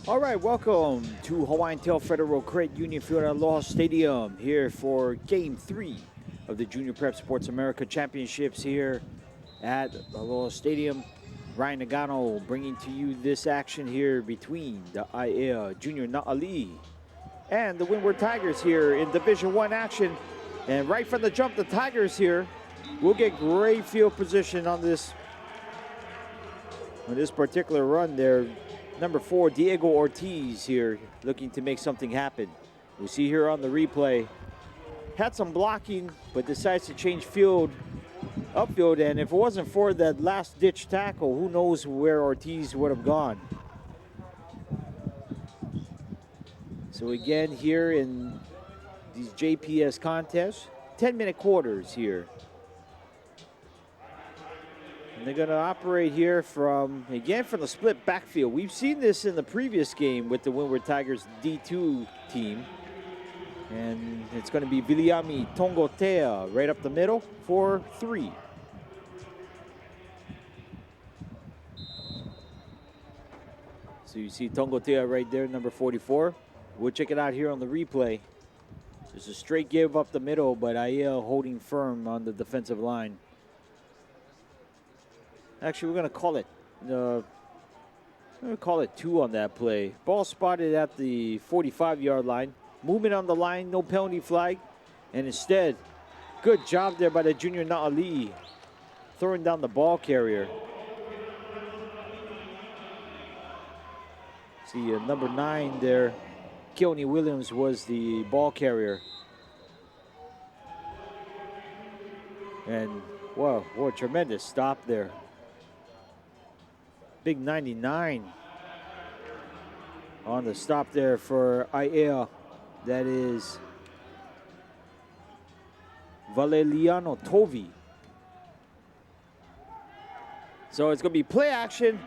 All right, welcome to Hawaiian Tail Federal Credit Union Field at Aloha Stadium here for Game 3 of the Junior Prep Sports America Championships here at Aloha Stadium. Ryan Nagano bringing to you this action here between the IAEA Junior Na'ali and the Windward Tigers here in Division 1 action. And right from the jump, the Tigers here will get great field position on this particular run there. Number 4, Diego Ortiz here, looking to make something happen. We see here on the replay, had some blocking, but decides to change upfield, and if it wasn't for that last-ditch tackle, who knows where Ortiz would have gone. So again, here in these JPS contests, 10-minute quarters here. And they're going to operate here from the split backfield. We've seen this in the previous game with the Windward Tigers D2 team. And it's going to be Viliami Tongotea right up the middle for 3. So you see Tongotea right there, number 44. We'll check it out here on the replay. Just a straight give up the middle, but IAEA holding firm on the defensive line. Actually, we're going to call it 2 on that play. Ball spotted at the 45-yard line. Movement on the line, no penalty flag. And instead, good job there by the Junior Na'ali, throwing down the ball carrier. See, number 9 there, Keone Williams was the ball carrier. And, wow, what a tremendous stop there. Big 99 on the stop there for IAEA. That is Valeriano Tovi. So it's going to be play action.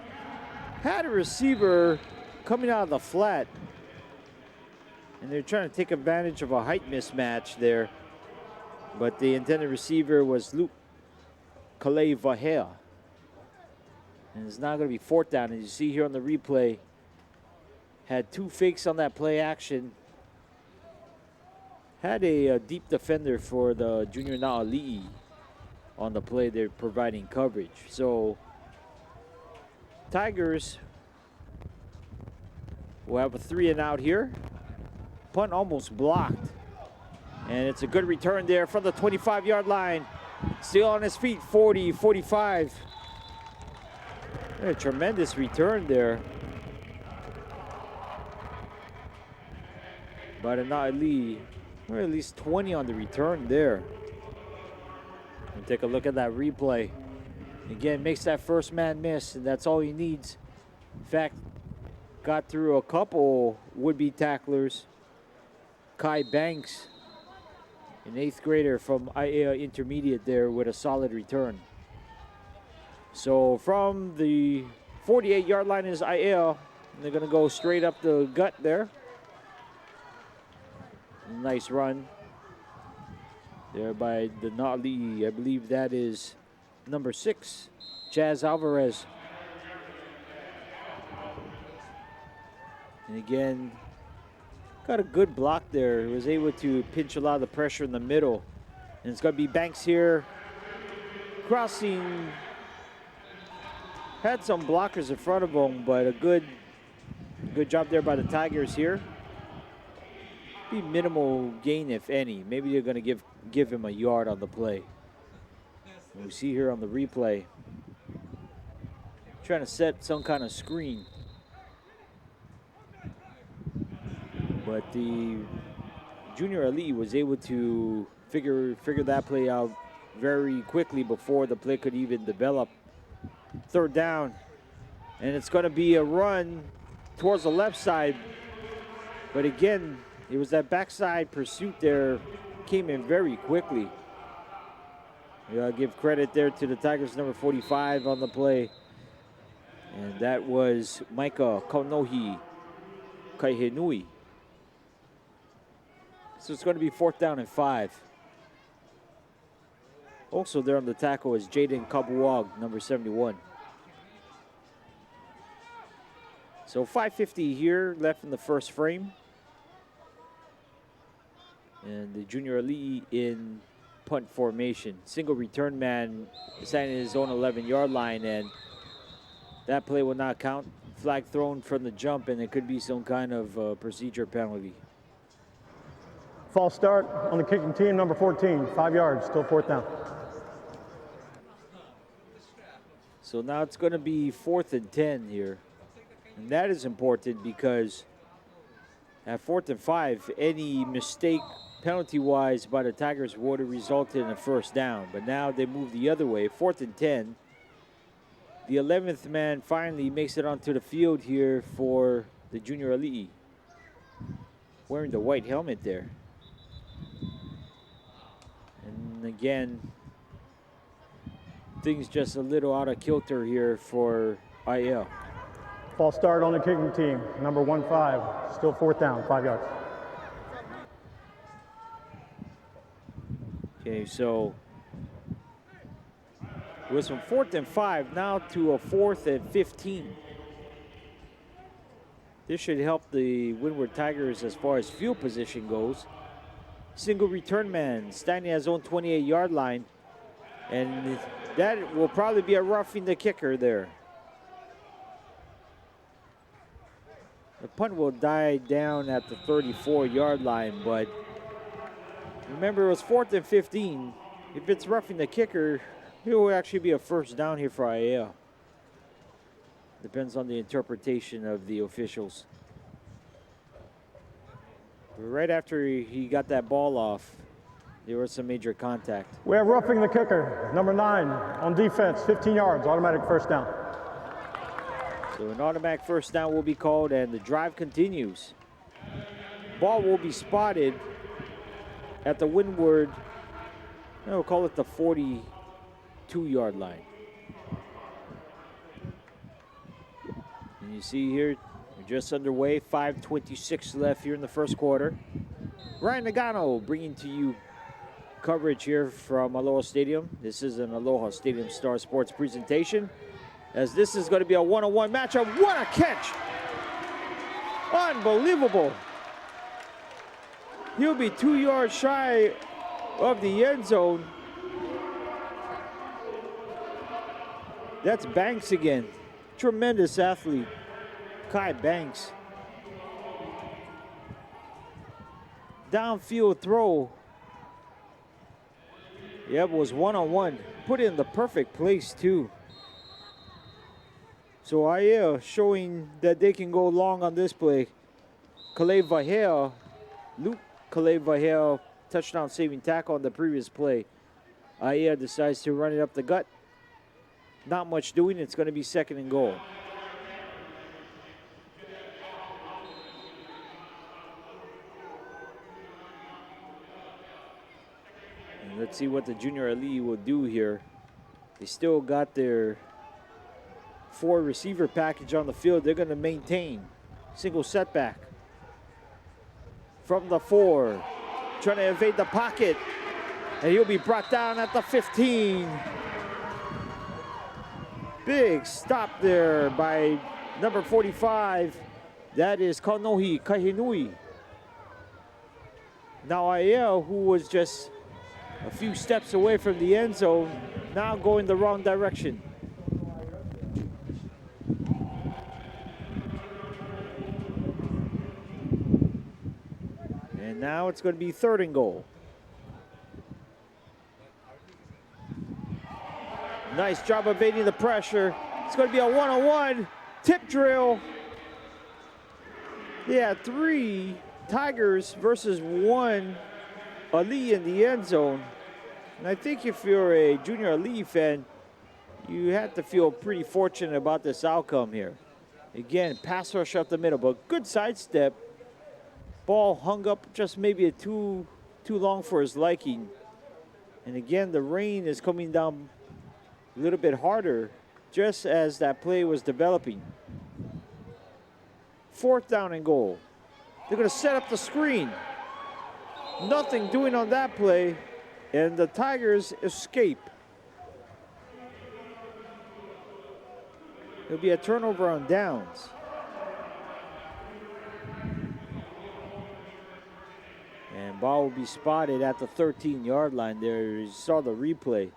Had a receiver coming out of the flat. And they're trying to take advantage of a height mismatch there. But the intended receiver was Luke Kalei Vahea. And it's now going to be 4th down. As you see here on the replay, had 2 fakes on that play action. Had a deep defender for the Junior Na'ali'i on the play. They're providing coverage. So Tigers will have a 3 and out here. Punt almost blocked. And it's a good return there from the 25-yard line. Still on his feet, 40, 45. A tremendous return there by the Na'ali. Or at least 20 on the return there. And take a look at that replay. Again, makes that first man miss, and that's all he needs. In fact, got through a couple would-be tacklers. Kai Banks, an 8th grader from IAEA Intermediate there with a solid return. So from the 48-yard line is IAEA. They're going to go straight up the gut there. Nice run there by the Na'ali. I believe that is number 6, Chaz Alvarez. And again, got a good block there. He was able to pinch a lot of the pressure in the middle. And it's going to be Banks here crossing. Had some blockers in front of him, but a good job there by the Tigers here. Be minimal gain, if any. Maybe they're going to give him a yard on the play. And we see here on the replay, trying to set some kind of screen. But the Junior Elite was able to figure that play out very quickly before the play could even develop. 3rd down, and it's going to be a run towards the left side. But again, it was that backside pursuit there, came in very quickly. I'll give credit there to the Tigers, number 45 on the play. And that was Micah Kaunohi Kaihenui. So it's going to be 4th down and 5. Also there on the tackle is Jaden Kabuag, number 71. So 5:50 here left in the first frame. And the junior elite in punt formation. Single return man standing in his own 11-yard line, and that play will not count. Flag thrown from the jump, and it could be some kind of procedure penalty. False start on the kicking team, number 14, 5 yards, still 4th down. So now it's going to be 4th and 10 here. And that is important because at 4th and 5, any mistake penalty-wise by the Tigers would have resulted in a first down. But now they move the other way, 4th and 10. The 11th man finally makes it onto the field here for the junior elite. Wearing the white helmet there. And again, things just a little out of kilter here for IL. False start on the kicking team, number 15, still 4th down, 5 yards. Okay, so it was from 4th and 5 now to a 4th and 15. This should help the Windward Tigers as far as field position goes. Single return man standing at his own 28-yard line. And that will probably be a roughing the kicker there. The punt will die down at the 34-yard line, but remember it was 4th and 15. If it's roughing the kicker, it will actually be a first down here for IAL. Depends on the interpretation of the officials. But right after he got that ball off, there was some major contact. We have roughing the kicker, number 9 on defense, 15 yards, automatic first down. So an automatic first down will be called, and the drive continues. Ball will be spotted at the Windward, we'll call it the 42-yard line. And you see here, we're just underway, 5:26 left here in the first quarter. Ryan Nagano bringing to you coverage here from Aloha Stadium. This is an Aloha Stadium Star Sports presentation, as this is going to be a one-on-one matchup. What a catch! Unbelievable! He'll be 2 yards shy of the end zone. That's Banks again. Tremendous athlete, Kai Banks. Downfield throw. Yep, was one-on-one. Put it in the perfect place, too. So Aya showing that they can go long on this play. Luke Calais-Vahel, touchdown saving tackle on the previous play. Aya decides to run it up the gut. Not much doing. It's going to be 2nd and goal. And let's see what the junior elite will do here. They still got their 4 receiver package on the field. They're going to maintain. Single setback. From the 4. Trying to evade the pocket. And he'll be brought down at the 15. Big stop there by number 45. That is Kanohi Kahinui. Now Aiel, who was just a few steps away from the end zone, now going the wrong direction. And now it's going to be 3rd and goal. Nice job evading the pressure. It's going to be a one-on-one tip drill. Yeah, 3 Tigers versus 1 Ali in the end zone. And I think if you're a junior Ali fan, you have to feel pretty fortunate about this outcome here. Again, pass rush up the middle, but good sidestep. Ball hung up just maybe too long for his liking. And again, the rain is coming down a little bit harder just as that play was developing. 4th down and goal. They're going to set up the screen. Nothing doing on that play, and the Tigers escape. It'll be a turnover on downs. And ball will be spotted at the 13-yard line there. You saw the replay.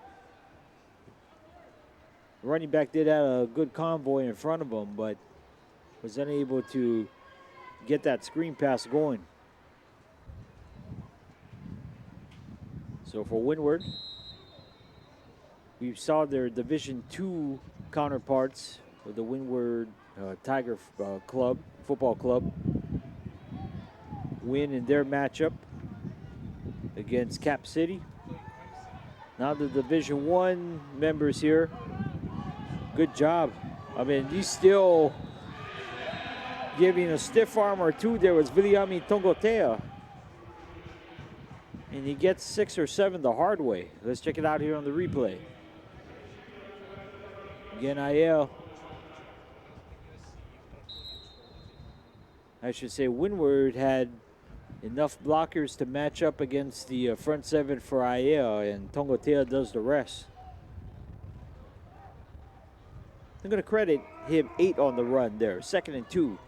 The running back did have a good convoy in front of him, but was unable to get that screen pass going. So for Windward, we saw their Division II counterparts of the Windward Tiger football club, win in their matchup against Cap City. Now the Division I members here, good job. I mean, he's still giving a stiff arm or two. There was Viliami Tongotea. And he gets 6 or 7 the hard way. Let's check it out here on the replay. Again, I should say Windward had enough blockers to match up against the front seven for Aiea, and Tongotea does the rest. I'm going to credit him 8 on the run there. 2nd and 2.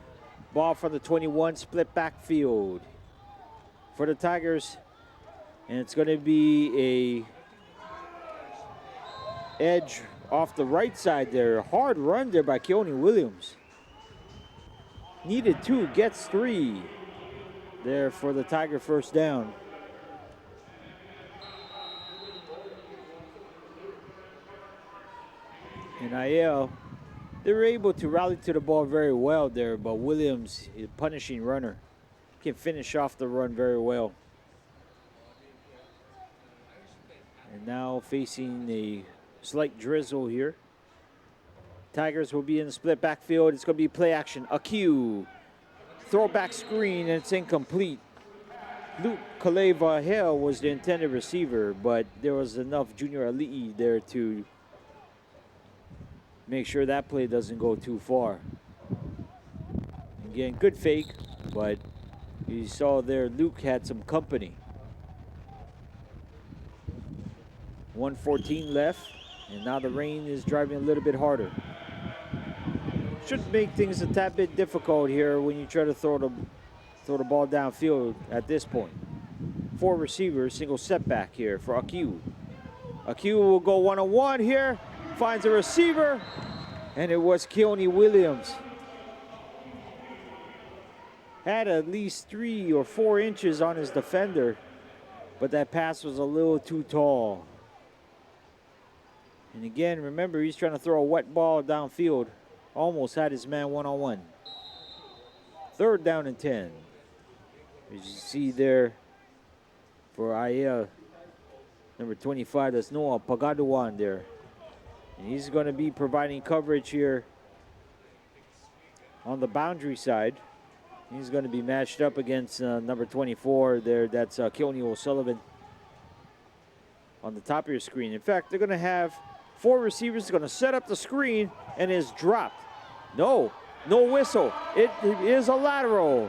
Ball from the 21, split backfield for the Tigers. And it's going to be a edge off the right side there. Hard run there by Keone Williams. Needed 2, gets 3 there for the Tiger first down. And Aiel, they were able to rally to the ball very well there, but Williams, a punishing runner, can finish off the run very well. And now facing a slight drizzle here. Tigers will be in the split backfield. It's going to be play action. A Q. Throwback screen, and it's incomplete. Luke Kaleva Hale was the intended receiver, but there was enough Junior Ali'i there to make sure that play doesn't go too far. Again, good fake, but you saw there Luke had some company. 1:14 left, and now the rain is driving a little bit harder. Should make things a tad bit difficult here when you try to throw the ball downfield at this point. 4 receivers, single setback here for Akiu. Akiu will go one-on-one here, finds a receiver, and it was Keone Williams. Had at least 3 or 4 inches on his defender, but that pass was a little too tall. And again, remember, he's trying to throw a wet ball downfield. Almost had his man one-on-one. 3rd down and 10. As you see there for Aiea, number 25, that's Noah Pagaduan there. And he's going to be providing coverage here on the boundary side. He's going to be matched up against number 24 there. That's Keone O'Sullivan on the top of your screen. In fact, they're going to have 4 receivers going to set up the screen, and is dropped. No whistle. It is a lateral.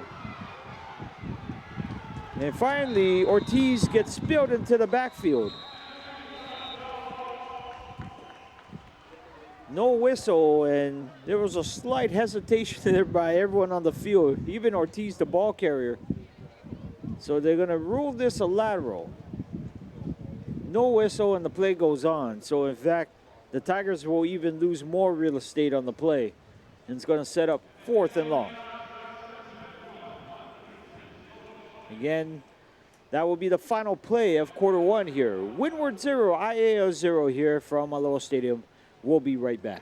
And finally, Ortiz gets spilled into the backfield. No whistle, and there was a slight hesitation there by everyone on the field, even Ortiz, the ball carrier. So they're going to rule this a lateral. No whistle, and the play goes on. So, in fact, the Tigers will even lose more real estate on the play. And it's going to set up 4th and long. Again, that will be the final play of quarter 1 here. Windward 0, Aiea 0 here from Aloha Stadium. We'll be right back.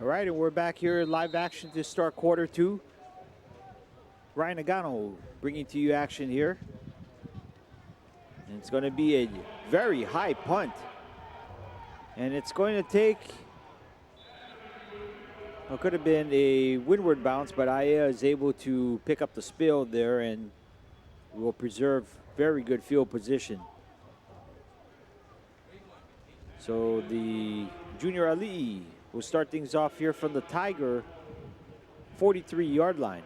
right, and we're back here live action to start quarter two. Ryan Nagano bringing to you action here. And it's going to be a very high punt. And it's going to take, well, it could have been a windward bounce, but Aya is able to pick up the spill there and will preserve very good field position. So the Junior Ali will start things off here from the Tiger 43-yard line.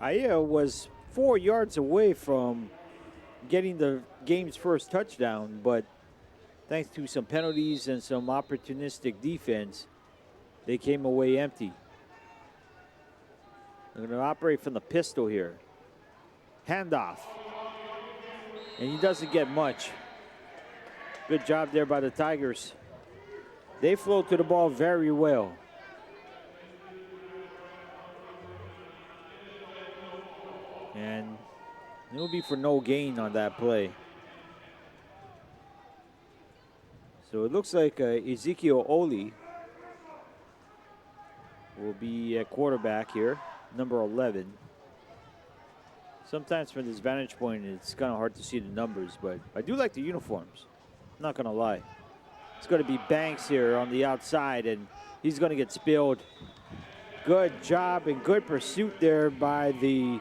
Aya was 4 yards away from getting the game's first touchdown, but thanks to some penalties and some opportunistic defense, they came away empty. They're going to operate from the pistol here. Handoff. And he doesn't get much. Good job there by the Tigers. They flow to the ball very well. And it'll be for no gain on that play. So it looks like Ezekiel Oli will be at quarterback here, number 11. Sometimes from this vantage point, it's kind of hard to see the numbers, but I do like the uniforms. I'm not going to lie. It's going to be Banks here on the outside, and he's going to get spilled. Good job and good pursuit there by the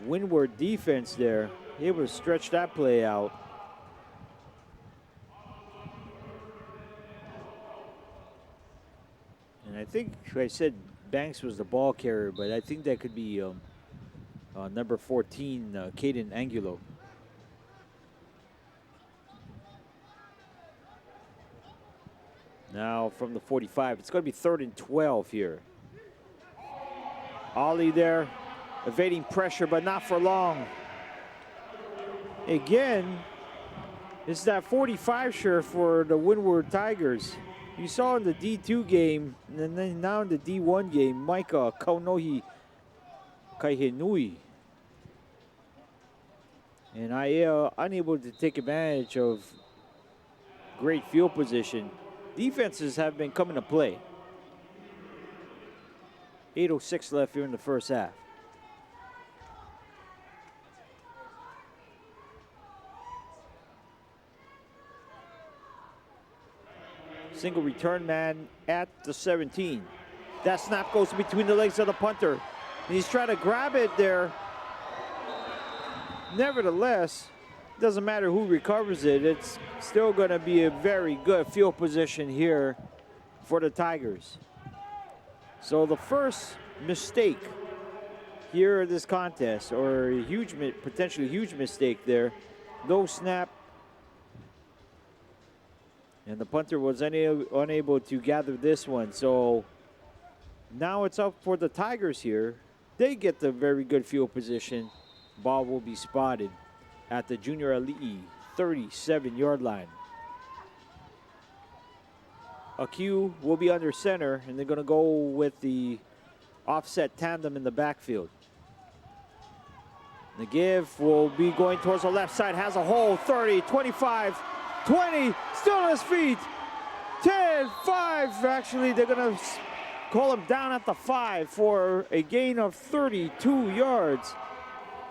Windward defense there. Able to stretch that play out. And I think I said Banks was the ball carrier, but I think that could be number 14, Caden Angulo. Now from the 45, it's going to be 3rd and 12 here. Ollie there, evading pressure, but not for long. Again, it's that 45 shirt for the Windward Tigers. You saw in the D2 game, and then now in the D1 game, Micah Kaunohi Kaihenui. And Aya unable to take advantage of great field position. Defenses have been coming to play. 8:06 left here in the first half. Single return man at the 17. That snap goes between the legs of the punter. And he's trying to grab it there. Nevertheless, doesn't matter who recovers it. It's still going to be a very good field position here for the Tigers. So the first mistake here in this contest, or a huge, potentially huge mistake there, no snap. And the punter was unable to gather this one. So now it's up for the Tigers here. They get the very good field position. Ball will be spotted at the Junior Ali'i 37-yard line. Aq will be under center, and they're going to go with the offset tandem in the backfield. The give will be going towards the left side, has a hole, 30, 25, 20, still on his feet, 10, 5. Actually, they're going to call him down at the 5 for a gain of 32 yards.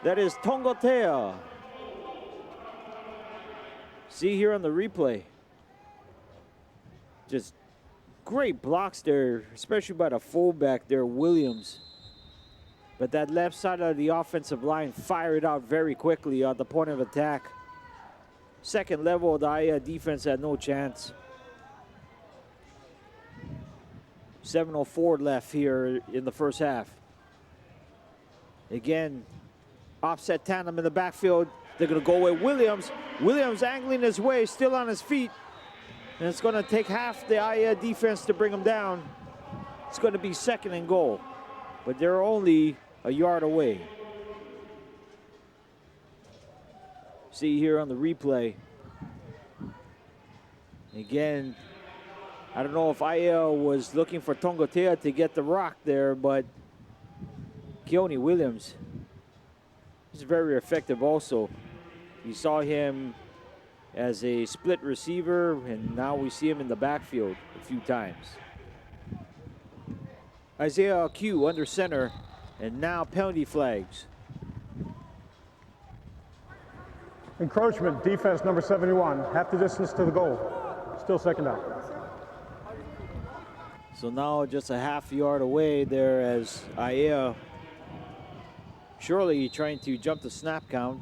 That is Tongotea. See here on the replay. Just great blocks there, especially by the fullback there, Williams. But that left side of the offensive line fired out very quickly at the point of attack. Second level, the Aya defense had no chance. 7:04 left here in the first half. Again, offset tandem in the backfield. They're going to go with Williams. Williams angling his way, still on his feet. And it's going to take half the Aya defense to bring him down. It's going to be 2nd and goal. But they're only a yard away. See here on the replay. Again, I don't know if Aya was looking for Tongotea to get the rock there, but Keone Williams is very effective also. You saw him as a split receiver, and now we see him in the backfield a few times. Isaiah Q under center, and now penalty flags. Encroachment, defense number 71, half the distance to the goal. Still second down. So now just a half yard away there as Aya surely trying to jump the snap count,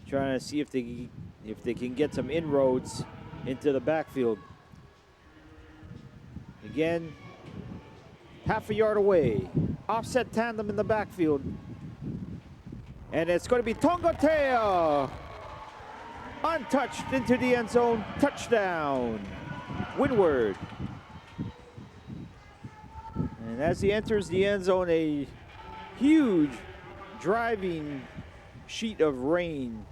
trying to see if they can get some inroads into the backfield. Again, half a yard away, offset tandem in the backfield. And it's going to be Tongatea, untouched into the end zone, touchdown, Windward. And as he enters the end zone, a huge driving sheet of rain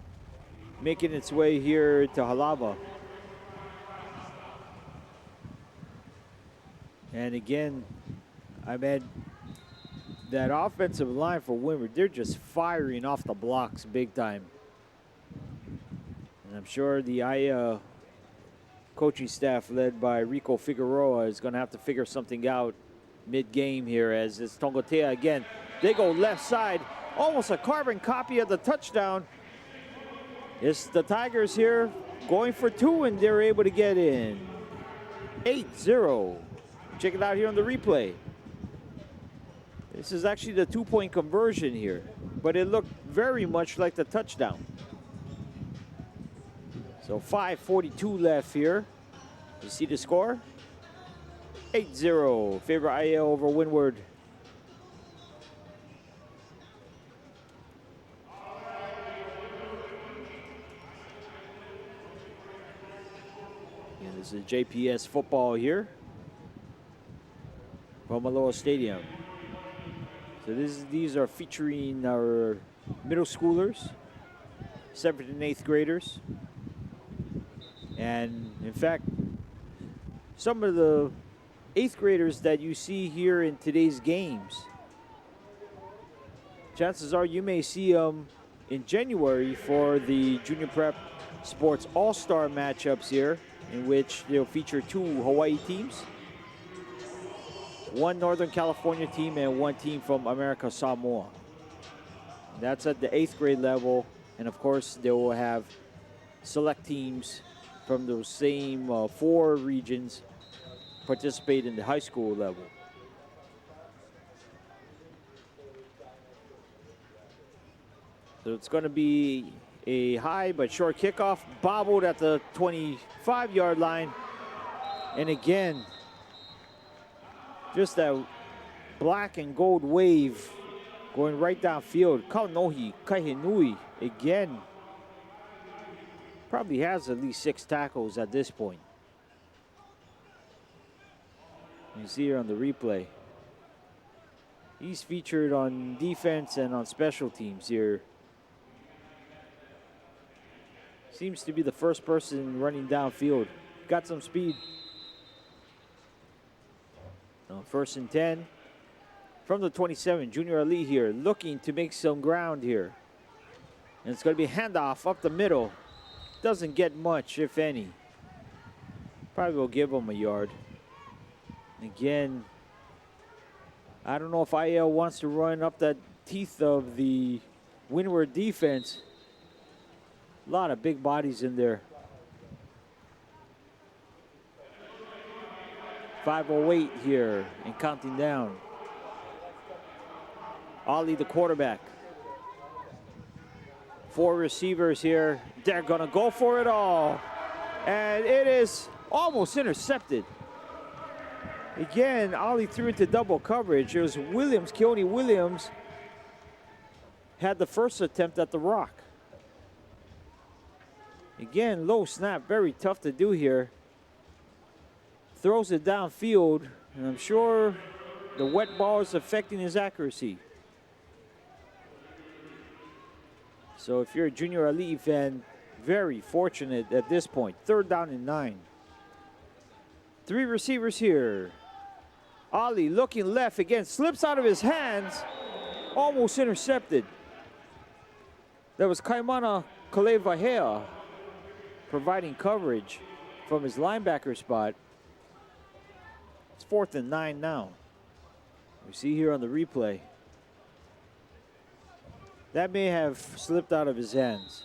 making its way here to Aloha. And again, I mean, that offensive line for Windward, they're just firing off the blocks big time. And I'm sure the coaching staff led by Rico Figueroa is going to have to figure something out mid-game here as it's Tongatea again. They go left side, almost a carbon copy of the touchdown. It's the Tigers here going for two, and they're able to get in. 8-0. Check it out here on the replay. This is actually the two-point conversion here, but it looked very much like the touchdown. So 5:42 left here. You see the score? 8-0, favor IA over Windward. And this is JPS football here from Aloha Stadium. So these are featuring our middle schoolers, 7th and 8th graders. And in fact, some of the 8th graders that you see here in today's games, chances are you may see them in January for the Junior Prep Sports All-Star matchups here, in which they'll feature 2 Hawaii teams, 1 Northern California team, and 1 team from America Samoa. That's at the 8th grade level, and of course they will have select teams from those same 4 regions participate in the high school level. So it's going to be a high but short kickoff, bobbled at the 25-yard line. And again, just that black and gold wave going right downfield. Kaunohi Kaihenui again probably has at least 6 tackles at this point. You see here on the replay. He's featured on defense and on special teams here. Seems to be the first person running downfield. Got some speed. Now 1st and 10 from the 27. Junior Ali here looking to make some ground here. And it's going to be handoff up the middle. Doesn't get much, if any. Probably will give him a yard. Again, I don't know if IL wants to run up the teeth of the Windward defense. A lot of big bodies in there. 5:08 here and counting down. Ali, the quarterback. 4 receivers here. They're gonna go for it all. And it is almost intercepted. Again, Ali threw into double coverage. It was Williams, Keone Williams, had the first attempt at the rock. Again, low snap, very tough to do here. Throws it downfield, and I'm sure the wet ball is affecting his accuracy. So if you're a Junior Ali fan, very fortunate at this point. 3rd down and 9. 3 receivers here. Ali looking left again, slips out of his hands, almost intercepted. That was Kaimana Kalevahea. providing coverage from his linebacker spot. It's 4th and 9 now. We see here on the replay. That may have slipped out of his hands.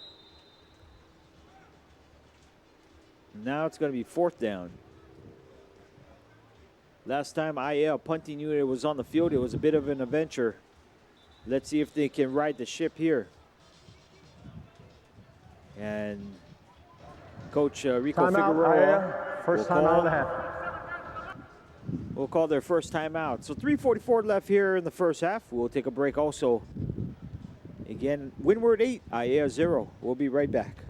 Now it's going to be 4th down. Last time IL punting unit was on the field, it was a bit of an adventure. Let's see if they can right the ship here. And Coach Rico Timeout, Figueroa. First timeout of the half. We'll call their first timeout. So 3:44 left here in the first half. We'll take a break also. Again, Windward 8, IA 0. We'll be right back.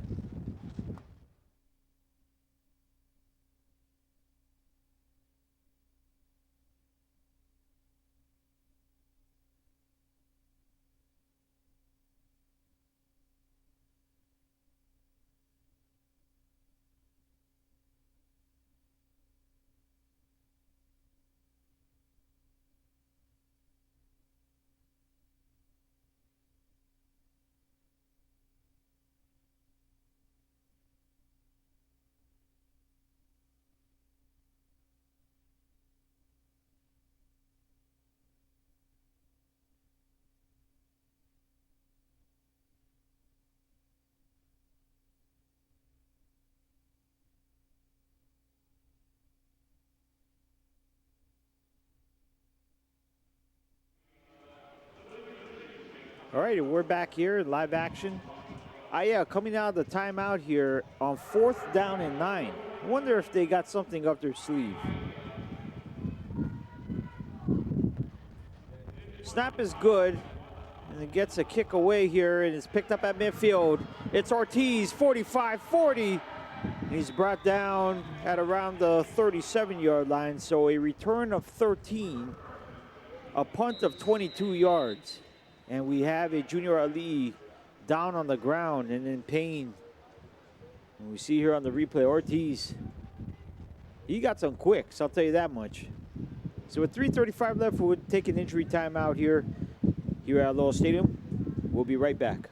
All right, we're back here in live action. Yeah, coming out of the timeout here on 4th down and 9. I wonder if they got something up their sleeve. Snap is good, and it gets a kick away here, and it's picked up at midfield. It's Ortiz, 45-40. He's brought down at around the 37-yard line, so a return of 13, a punt of 22 yards. And we have a Junior Ali down on the ground and in pain. And we see here on the replay, Ortiz, he got some quicks, I'll tell you that much. So with 3:35 left, we'll take an injury timeout here at Aloha Stadium. We'll be right back.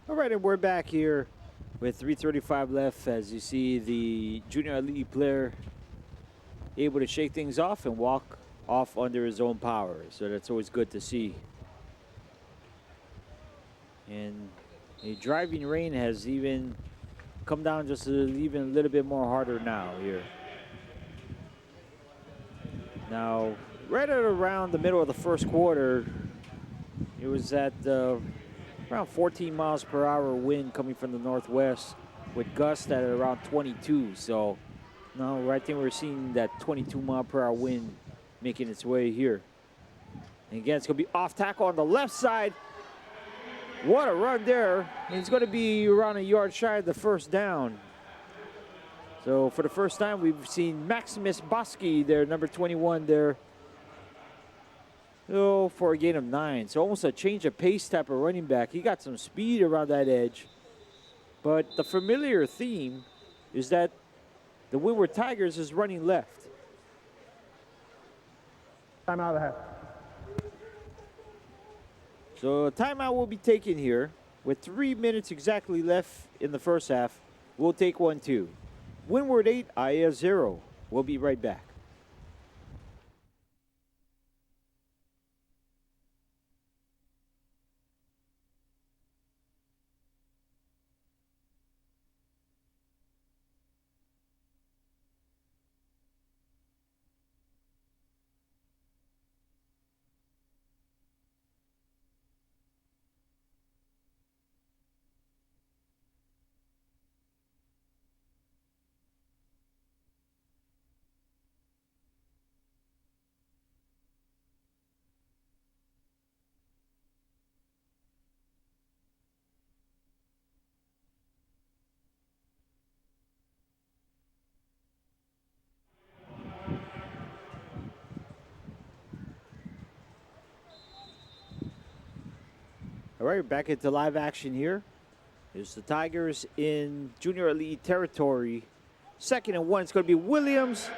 All right, and we're back here with 3:35 left. As you see, the Junior Elite player able to shake things off and walk off under his own power. So that's always good to see. And a driving rain has even come down just even a little bit more harder now here. Now, right at around the middle of the first quarter, it was at around 14 miles per hour wind coming from the northwest with gusts at around 22. So now I think we're seeing that 22 mile per hour wind making its way here. And again, it's going to be off tackle on the left side. What a run there. And it's going to be around a yard shy of the first down. So for the first time, we've seen Maximus Bosky there, number 21 there. Oh, for a gain of 9. So almost a change of pace type of running back. He got some speed around that edge. But the familiar theme is that the Windward Tigers is running left. Timeout of the half. So a timeout will be taken here with 3 minutes exactly left in the first half. We'll take one too. Windward 8, IA 0. We'll be right back. All right, back into live action here. There's the Tigers in junior elite territory. 2nd and 1. It's going to be Williams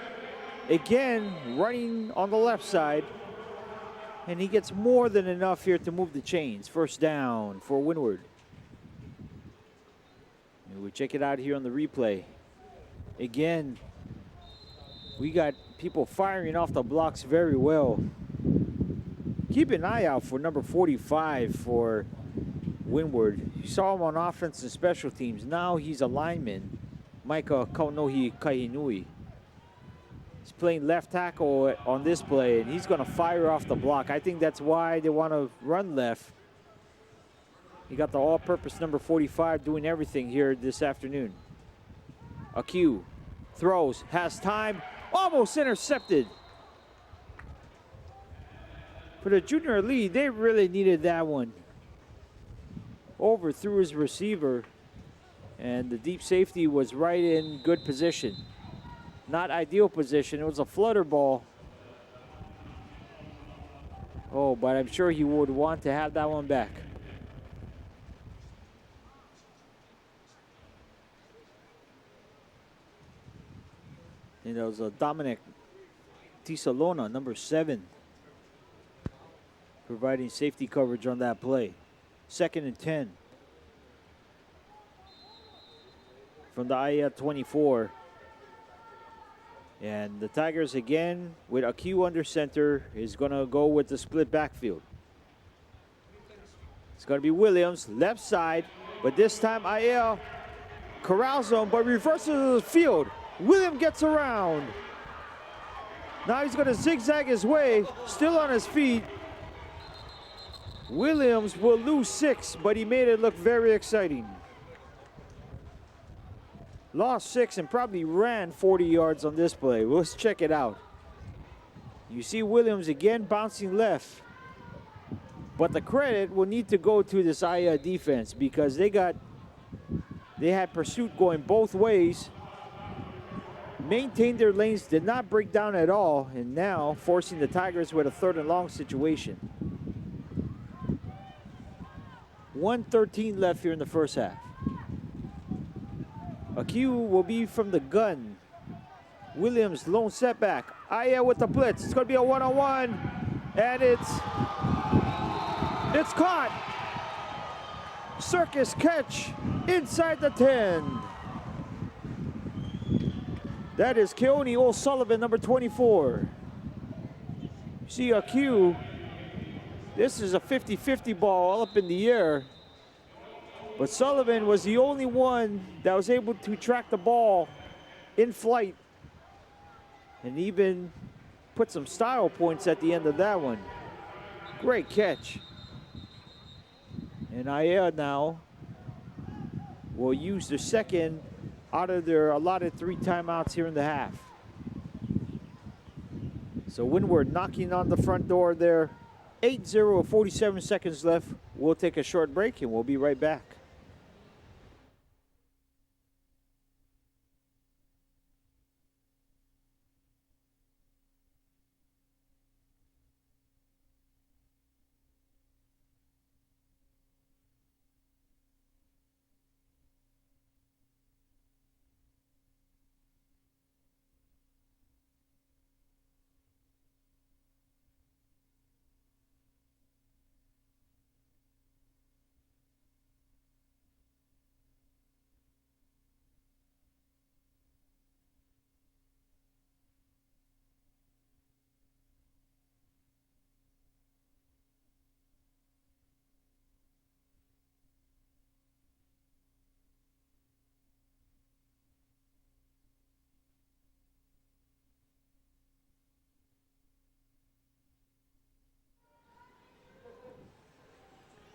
again running on the left side. And he gets more than enough here to move the chains. 1st down for Windward. And we check it out here on the replay. Again, we got people firing off the blocks very well. Keep an eye out for number 45 for Windward. You saw him on offense and special teams. Now he's a lineman, Micah Kaunohi Kahinui. He's playing left tackle on this play, and he's going to fire off the block. I think that's why they want to run left. You got the all-purpose number 45 doing everything here this afternoon. Aq throws, has time, almost intercepted. For the junior elite, they really needed that one. Overthrew his receiver, and the deep safety was right in good position. Not ideal position. It was a flutter ball. Oh, but I'm sure he would want to have that one back. And it was a Dominic Tisalona, number 7, providing safety coverage on that play. 2nd and 10 from the IA 24. And the Tigers again with Aq under center is going to go with the split backfield. It's going to be Williams, left side, but this time IL corrals him, but reverses the field. Williams gets around. Now he's going to zigzag his way, still on his feet. Williams will lose 6, but he made it look very exciting. Lost 6 and probably ran 40 yards on this play. Let's check it out. You see Williams again bouncing left. But the credit will need to go to this IA defense because they had pursuit going both ways. Maintained their lanes, did not break down at all, and now forcing the Tigers with a 3rd and long situation. 1:13 left here in the first half. Aq will be from the gun. Williams, lone setback. Aya with the blitz. It's going to be a one-on-one. And it's caught. Circus catch inside the 10. That is Keone O'Sullivan, number 24. See Aq. This is a 50-50 ball all up in the air. But Sullivan was the only one that was able to track the ball in flight and even put some style points at the end of that one. Great catch. And Aya now will use their 2nd out of their allotted 3 timeouts here in the half. So Windward knocking on the front door there. 8-0, 47 seconds left. We'll take a short break and we'll be right back.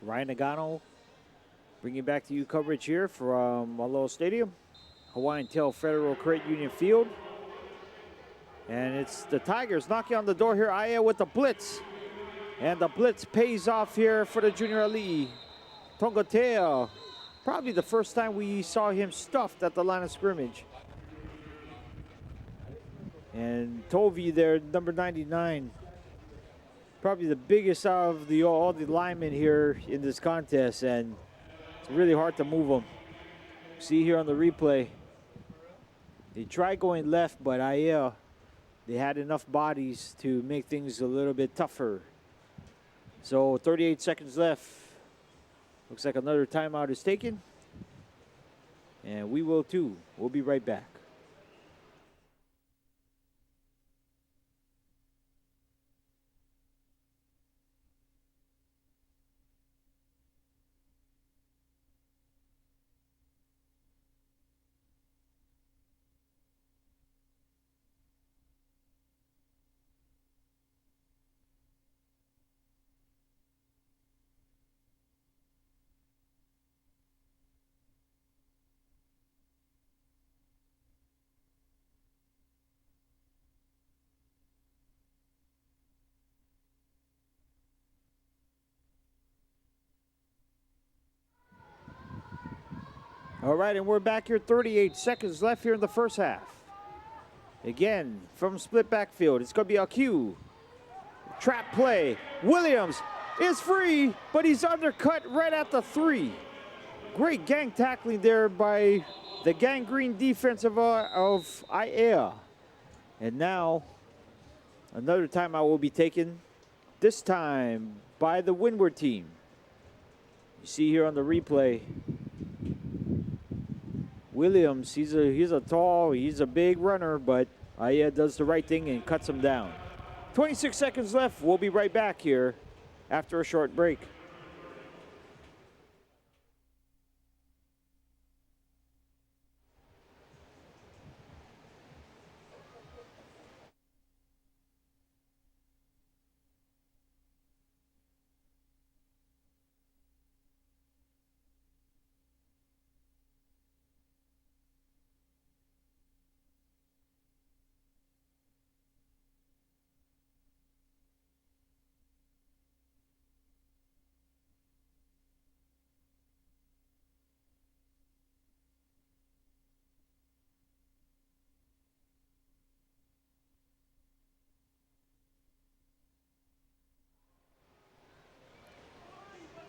Ryan Nagano bringing back to you coverage here from Aloha Stadium, Hawaiian Tail Federal Credit Union Field. And it's the Tigers knocking on the door here. Aya with the blitz. And the blitz pays off here for the junior elite. Tongatea, probably the first time we saw him stuffed at the line of scrimmage. And Tovi there, number 99. Probably the biggest out of all the linemen here in this contest, and it's really hard to move them. See here on the replay, they tried going left, but they had enough bodies to make things a little bit tougher. So 38 seconds left. Looks like another timeout is taken. And we will too. We'll be right back. All right, and we're back here. 38 seconds left here in the first half. Again, from split backfield, it's going to be a Q. Trap play. Williams is free, but he's undercut right at the 3. Great gang tackling there by the gangrene defensive of IAEA. And now, another timeout will be taken, this time by the Windward team. You see here on the replay, Williams, he's a big runner, but IAEA does the right thing and cuts him down. 26 seconds left. We'll be right back here after a short break.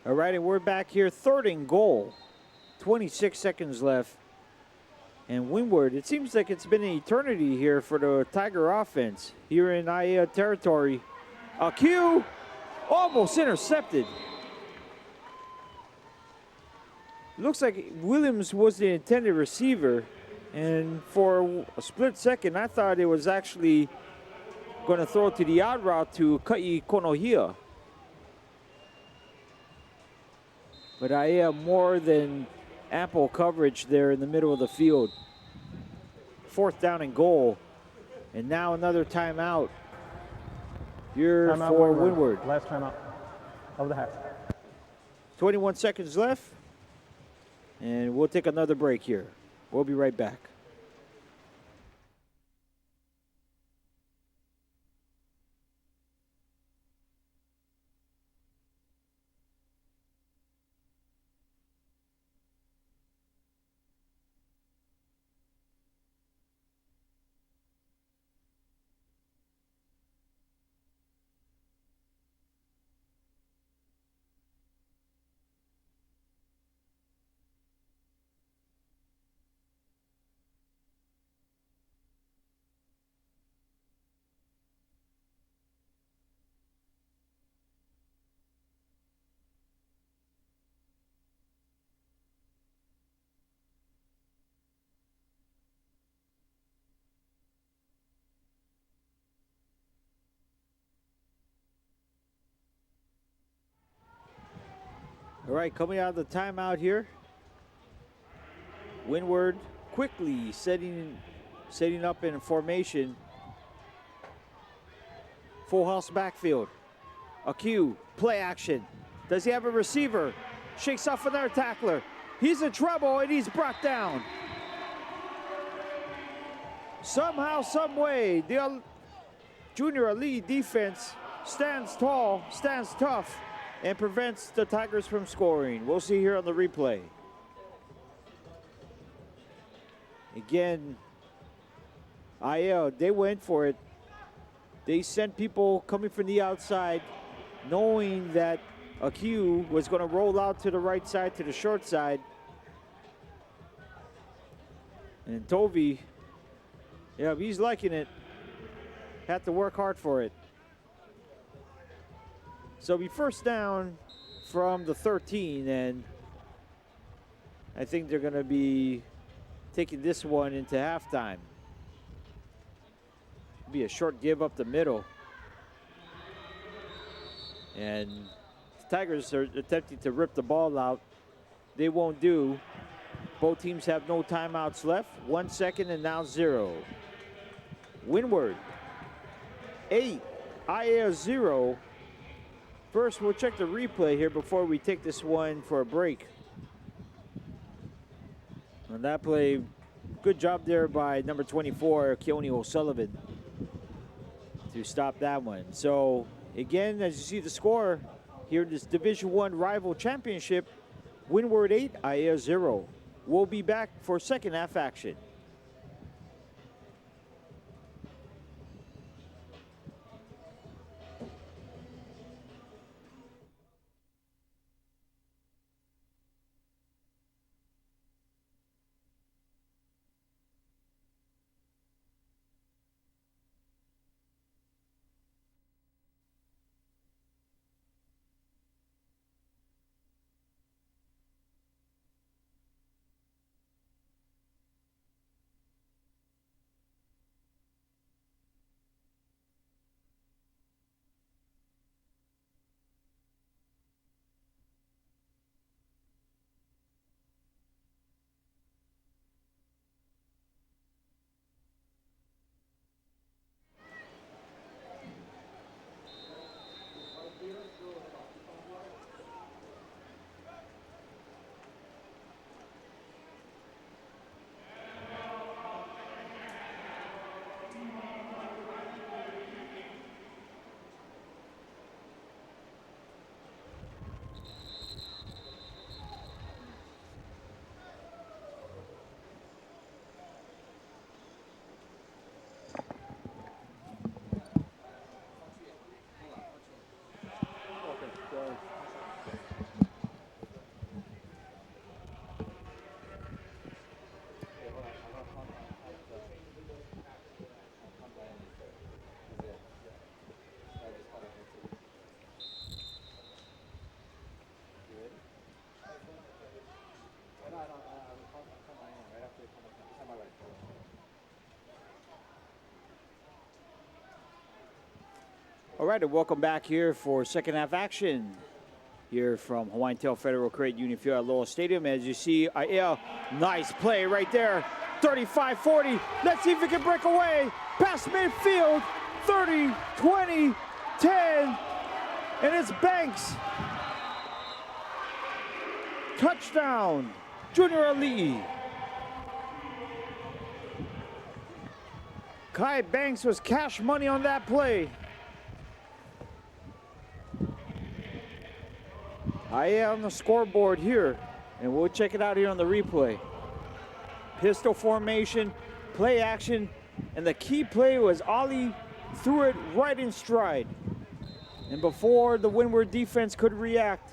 All right, and we're back here, 3rd and goal. 26 seconds left. And Windward, it seems like it's been an eternity here for the Tiger offense here in IAEA territory. A Q, almost intercepted. Looks like Williams was the intended receiver. And for a split second, I thought it was actually going to throw to the out route to Kai Konohia. But I have more than ample coverage there in the middle of the field. 4th down and goal. And now another timeout here Timeout for Windward. Last timeout of the half. 21 seconds left. And we'll take another break here. We'll be right back. All right, coming out of the timeout here. Windward quickly setting up in formation. Full house backfield. A Q, play action. Does he have a receiver? Shakes off another tackler. He's in trouble and he's brought down. Somehow, some way, the junior elite defense stands tall, stands tough, and prevents the Tigers from scoring. We'll see here on the replay. Again, IAEA, they went for it. They sent people coming from the outside knowing that Q was going to roll out to the right side, to the short side. And Tovey, yeah, he's liking it. Had to work hard for it. So we first down from the 13, and I think they're going to be taking this one into halftime. Be a short give up the middle. And the Tigers are attempting to rip the ball out. They won't do. Both teams have no timeouts left. 1 second and now 0. Windward, 8. IA 0. First, we'll check the replay here before we take this one for a break. On that play, good job there by number 24, Keone O'Sullivan, to stop that one. So, again, as you see the score here in this Division I rival championship, Windward 8, IA 0. We'll be back for second half action. All right, and welcome back here for second half action here from Hawaiian Tail Federal Credit Union Field at Aloha Stadium. As you see, nice play right there. 35-40. Let's see if it can break away. Past midfield. 30, 20, 10. And it's Banks. Touchdown. Junior Ali. Kai Banks was cash money on that play. On the scoreboard here, and we'll check it out here on the replay. Pistol formation, play action, and the key play was Ali threw it right in stride. And before the Windward defense could react,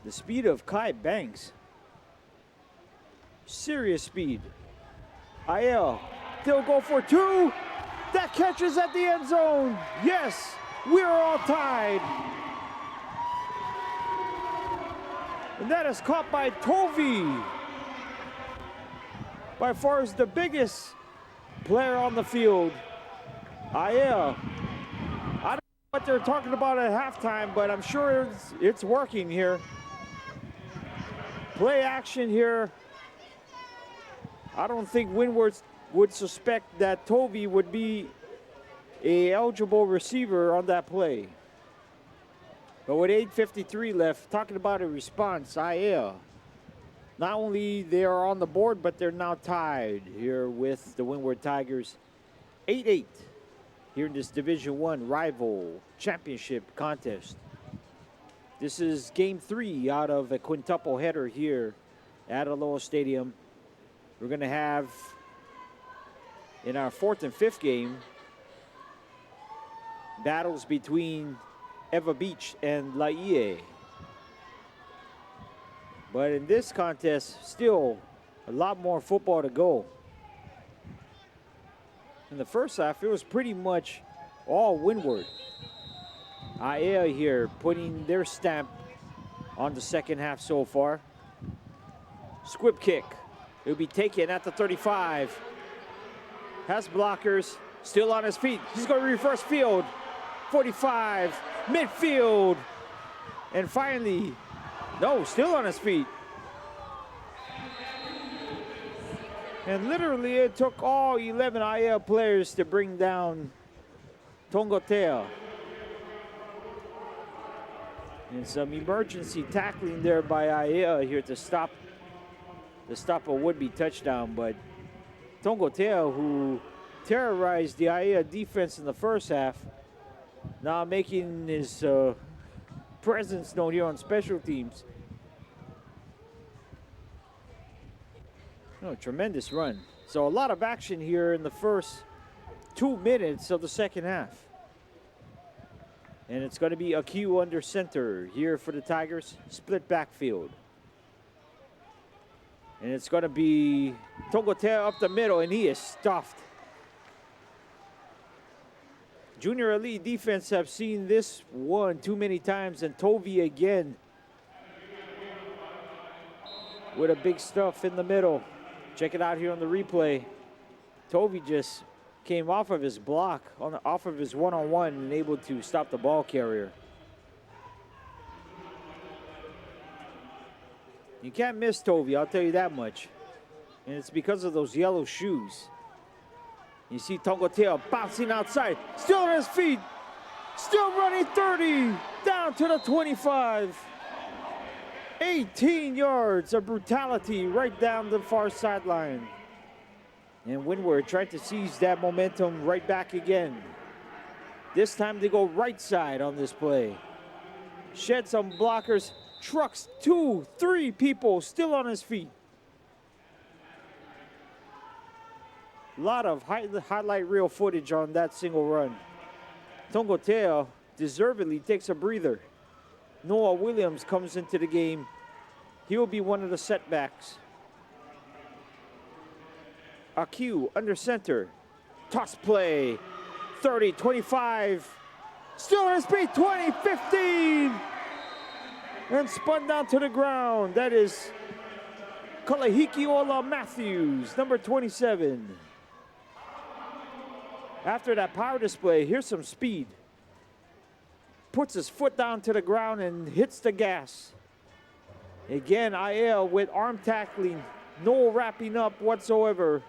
the speed of Kai Banks, serious speed. IL, they'll go for 2. That catches at the end zone. Yes, we're all tied. And that is caught by Tovey. By far is the biggest player on the field. I don't know what they're talking about at halftime, but I'm sure it's working here. Play action here. I don't think Windward would suspect that Tovey would be a eligible receiver on that play. But with 8:53 left, talking about a response, not only they are on the board, but they're now tied here with the Windward Tigers. 8-8 here in this Division I rival championship contest. This is game 3 out of a quintuple header here at Aloha Stadium. We're going to have in our 4th and 5th game battles between Eva Beach and Laie. But in this contest, still a lot more football to go. In the first half, it was pretty much all Windward. Aiea here putting their stamp on the second half so far. Squib kick. It'll be taken at the 35. Has blockers, still on his feet. He's going to reverse field. 45, midfield. And finally, no, still on his feet. And literally it took all 11 Aiea players to bring down Tongotea. And some emergency tackling there by Aiea here to stop a would-be touchdown. But Tongotea, who terrorized the Aiea defense in the first half, now making his presence known here on special teams. Oh, tremendous run. So a lot of action here in the first 2 minutes of the second half. And it's going to be a Q under center here for the Tigers. Split backfield. And it's going to be Tongotea up the middle, and he is stuffed. Junior Elite defense have seen this one too many times, and Tovi again with a big stuff in the middle. Check it out here on the replay. Tovi just came off of his block, off of his one-on-one, and able to stop the ball carrier. You can't miss Tovi, I'll tell you that much. And it's because of those yellow shoes. You see Tongotea bouncing outside, still on his feet, still running 30, down to the 25. 18 yards of brutality right down the far sideline. And Windward tried to seize that momentum right back again. This time they go right side on this play. Shed some blockers, trucks 2, 3 people still on his feet. A lot of highlight reel footage on that single run. Tongotea deservedly takes a breather. Noah Williams comes into the game. He will be one of the setbacks. Aq under center. Toss play. 30, 25. Still on his feet. 20, 15. And spun down to the ground. That is Kalahikiola Matthews, number 27. After that power display, here's some speed. Puts his foot down to the ground and hits the gas. Again, Aiea with arm tackling, no wrapping up whatsoever.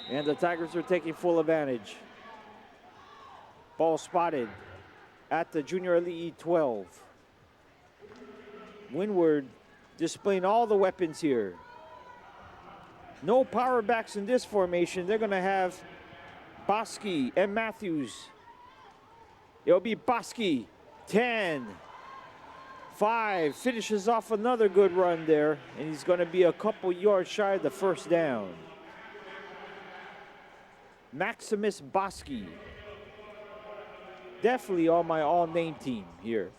And the Tigers are taking full advantage. Ball spotted at the Junior Elite 12. Windward displaying all the weapons here. No power backs in this formation. They're going to have Bosky and Matthews. It'll be Bosky, 10, 5, finishes off another good run there, and he's going to be a couple yards shy of the first down. Maximus Bosky. Definitely on my all-name team here.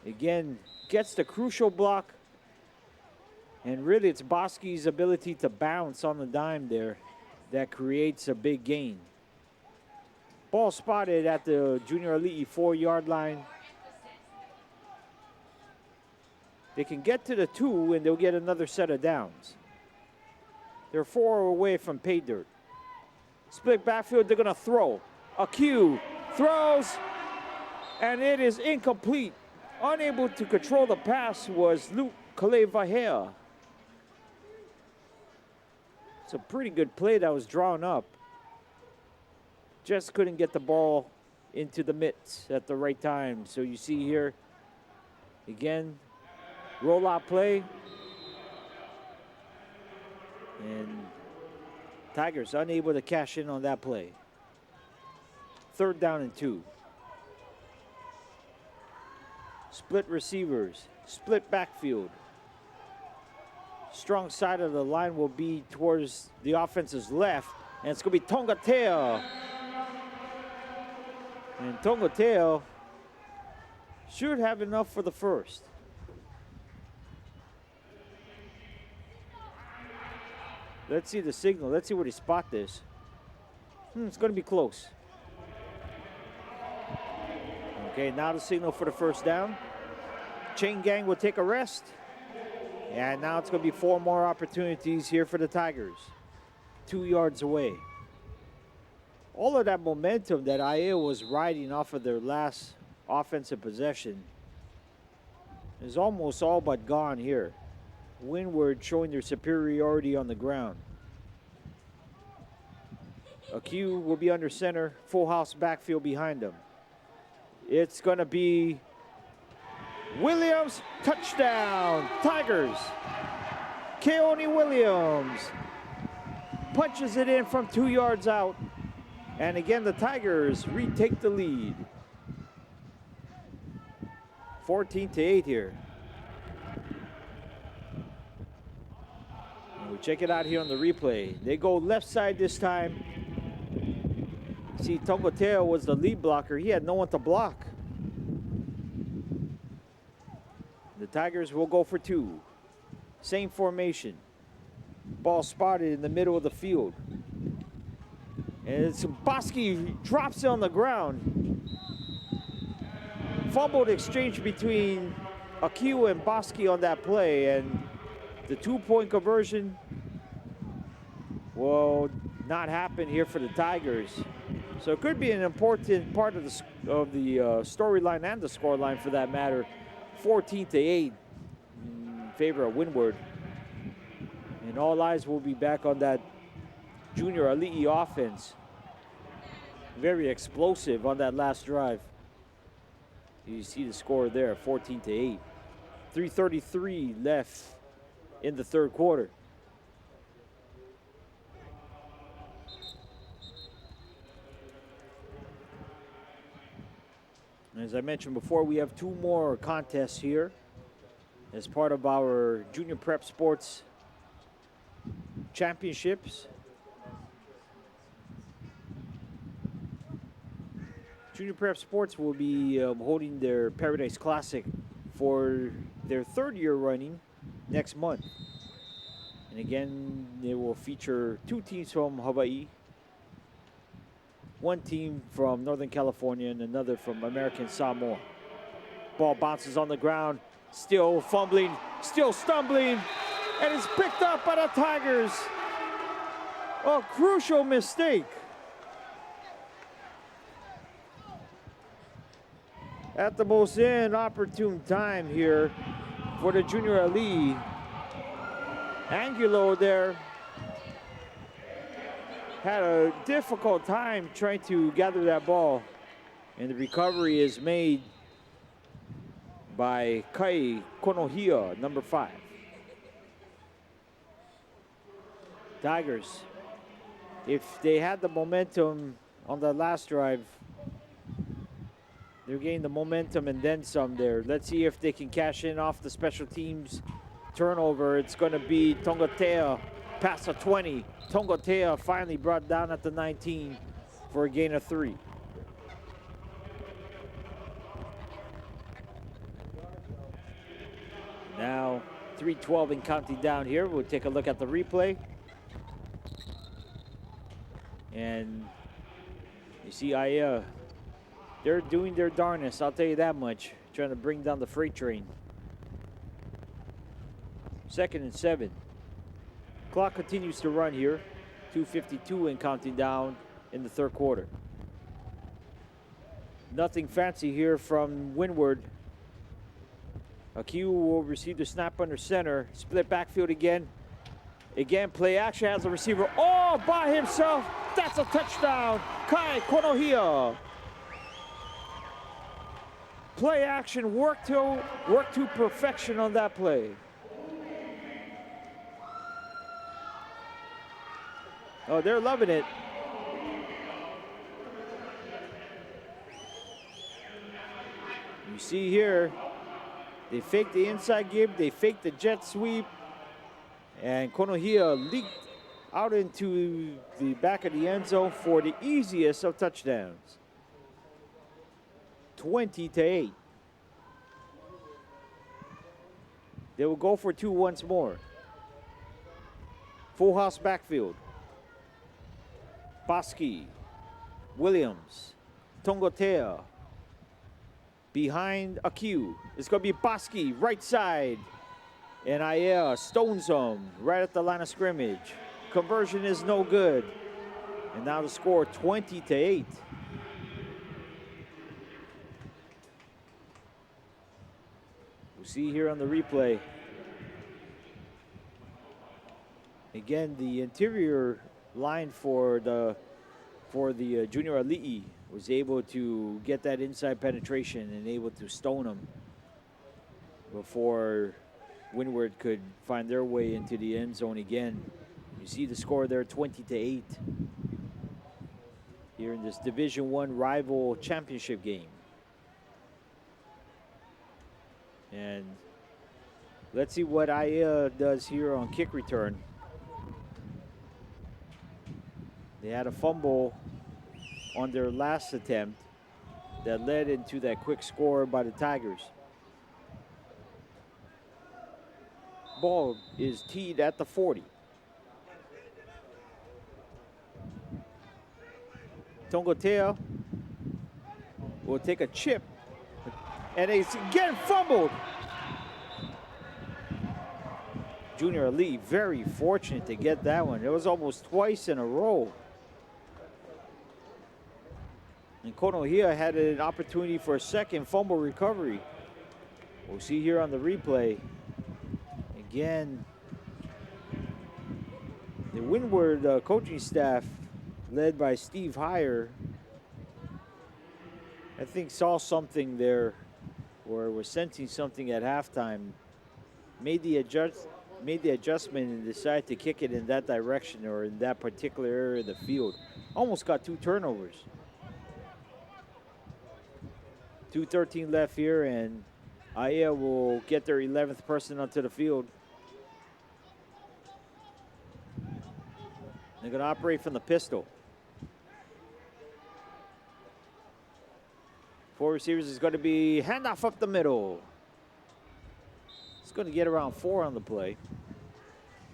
Again, gets the crucial block, and really it's Bosky's ability to bounce on the dime there that creates a big gain. Ball spotted at the Junior Elite 4-yard line. They can get to the 2 and they'll get another set of downs. They're 4 away from pay dirt. Split backfield, they're gonna throw. Aq throws, and it is incomplete. Unable to control the pass was Luke Kalevahea. It's a pretty good play that was drawn up. Just couldn't get the ball into the mitts at the right time. So you see here, again, rollout play. And Tigers unable to cash in on that play. 3rd down and 2. Split receivers, split backfield. Strong side of the line will be towards the offense's left, and it's going to be Tongotea And Tongateo should have enough for the first. Let's see the signal. Let's see where they spot this. It's going to be close. Okay, now the signal for the first down. Chain gang will take a rest. And now it's going to be 4 more opportunities here for the Tigers. 2 yards away. All of that momentum that IA was riding off of their last offensive possession is almost all but gone here. Windward showing their superiority on the ground. Q will be under center, full house backfield behind them. It's going to be Williams, touchdown, Tigers. Keone Williams punches it in from 2 yards out. And again, the Tigers retake the lead. 14-8 here. And we check it out here on the replay. They go left side this time. See, Tongateo was the lead blocker. He had no one to block. The Tigers will go for 2. Same formation. Ball spotted in the middle of the field. And Bosky drops it on the ground. Fumbled exchange between Akiu and Bosky on that play. And the 2-point conversion will not happen here for the Tigers. So it could be an important part of the storyline and the scoreline for that matter. 14-8 in favor of Windward. And all eyes will be back on that Junior Ali'i offense. Very explosive on that last drive. You see the score there, 14-8. 3:33 left in the third quarter. As I mentioned before, we have 2 more contests here as part of our Junior Prep Sports Championships. Junior Prep Sports will be holding their Paradise Classic for their 3rd year running next month. And again, they will feature 2 teams from Hawaii, 1 team from Northern California, and another from American Samoa. Ball bounces on the ground, still fumbling, still stumbling, and it's picked up by the Tigers. A crucial mistake. At the most inopportune time here for the Junior Ali'i. Angulo there had a difficult time trying to gather that ball, and the recovery is made by Kai Konohia, number 5. Tigers, if they had the momentum on the last drive, they're getting the momentum and then some there. Let's see if they can cash in off the special teams turnover. It's going to be Tongatea past the 20. Tongatea finally brought down at the 19 for a gain of 3. Now 3:12 and counting down here. We'll take a look at the replay. And you see Aya, they're doing their darnest, I'll tell you that much, trying to bring down the freight train. 2nd and 7. Clock continues to run here. 2:52 and counting down in the third quarter. Nothing fancy here from Windward. Akiu will receive the snap under center. Split backfield again. Again, play action has a receiver all by himself. That's a touchdown. Kai Konohia. Play action work to perfection on that play. Oh, they're loving it. You see here, they fake the inside give, they fake the jet sweep, and Konohia leaked out into the back of the end zone for the easiest of touchdowns. 20-8. They will go for two once more. Full house backfield. Bosky, Williams, Tongotea. Behind Akiu. It's going to be Bosky, right side. And Aya stones him right at the line of scrimmage. Conversion is no good. And now the score 20-8. We'll see here on the replay. Again, the interior line for the Junior Ali'i was able to get that inside penetration and able to stone them before Windward could find their way into the end zone again. You see the score there, 20-8. Here in this Division I rival championship game. And let's see what Aya does here on kick return. They had a fumble on their last attempt that led into that quick score by the Tigers. Ball is teed at the 40. Tongotea will take a chip, and it's again fumbled. Junior Ali'i very fortunate to get that one. It was almost twice in a row. And Konohia had an opportunity for a second fumble recovery. We'll see here on the replay. Again, the Windward coaching staff, led by Steve Heyer, I think saw something there, or was sensing something at halftime, made the adjustment and decided to kick it in that direction or in that particular area of the field. Almost got two turnovers. 2:13 left here, and Aya will get their 11th person onto the field. They're going to operate from the pistol. Four receivers is going to be handoff up the middle. It's going to get around 4 on the play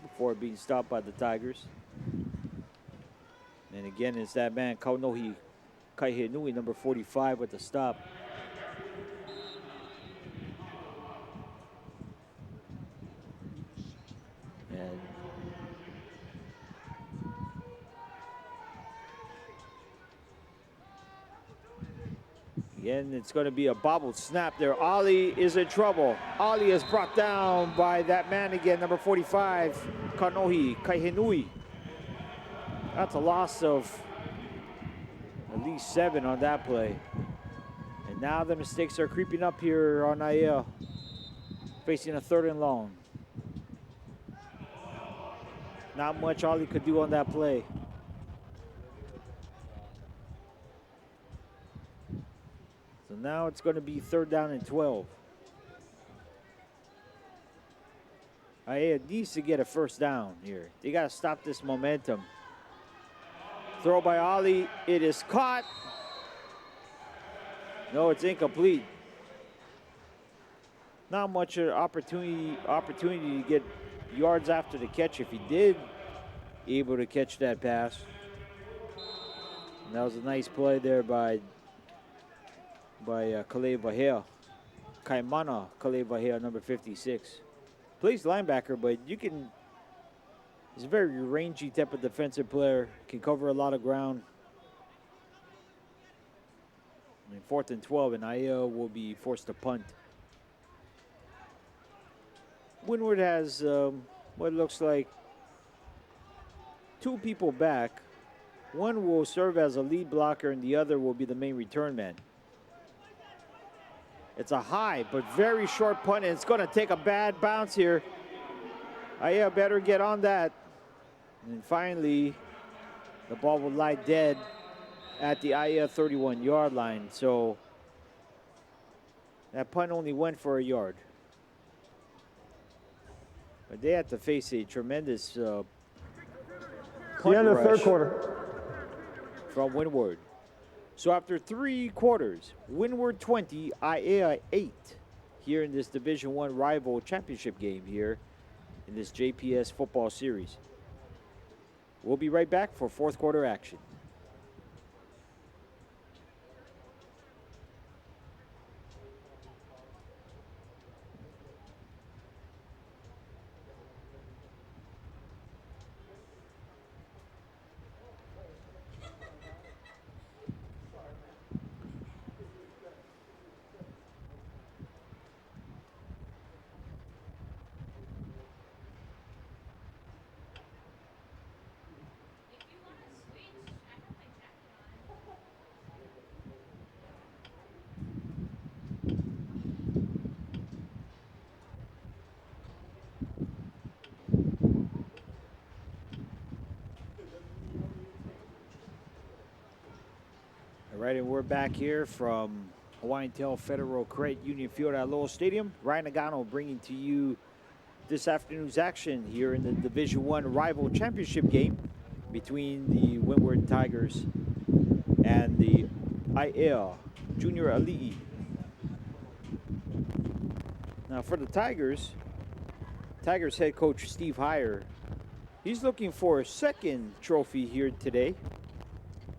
before being stopped by the Tigers. And again, it's that man, Kaunohi Kaihenui, number 45, with the stop. And again, it's going to be a bobbled snap there. Ali is in trouble. Ali is brought down by that man again, number 45, Kaunohi Kaihenui. That's a loss of at least 7 on that play. And now the mistakes are creeping up here on Aya, facing a 3rd and long. Not much Ali could do on that play. So now it's going to be 3rd down and 12. Aya needs to get a 1st down here. They got to stop this momentum. Throw by Ali. It is caught. No, it's incomplete. Not much opportunity to get yards after the catch if he did able to catch that pass. And that was a nice play there by Kalei Vahea. Kaimana Kalei Vahea, number 56. Plays linebacker, but you can, he's a very rangy type of defensive player, can cover a lot of ground. I mean, 4th and 12, and Aya will be forced to punt. Windward has what looks like 2 people back. One will serve as a lead blocker, and the other will be the main return man. It's a high but very short punt, and it's going to take a bad bounce here. Aya better get on that. And finally, the ball will lie dead at the Aya 31-yard line. So that punt only went for a yard. But they had to face a tremendous punt the end of the rush 3rd quarter. from Windward. So after 3 quarters, Windward 20, IAA 8 here in this Division I rival championship game here in this JPS football series. We'll be right back for fourth quarter action. All right, and we're back here from Hawaiian Tail Federal Credit Union Field at Aloha Stadium. Ryan Nagano bringing to you this afternoon's action here in the Division I rival championship game between the Windward Tigers and the IAL Junior Ali'i. Now for the Tigers head coach Steve Heyer, he's looking for a second trophy here today.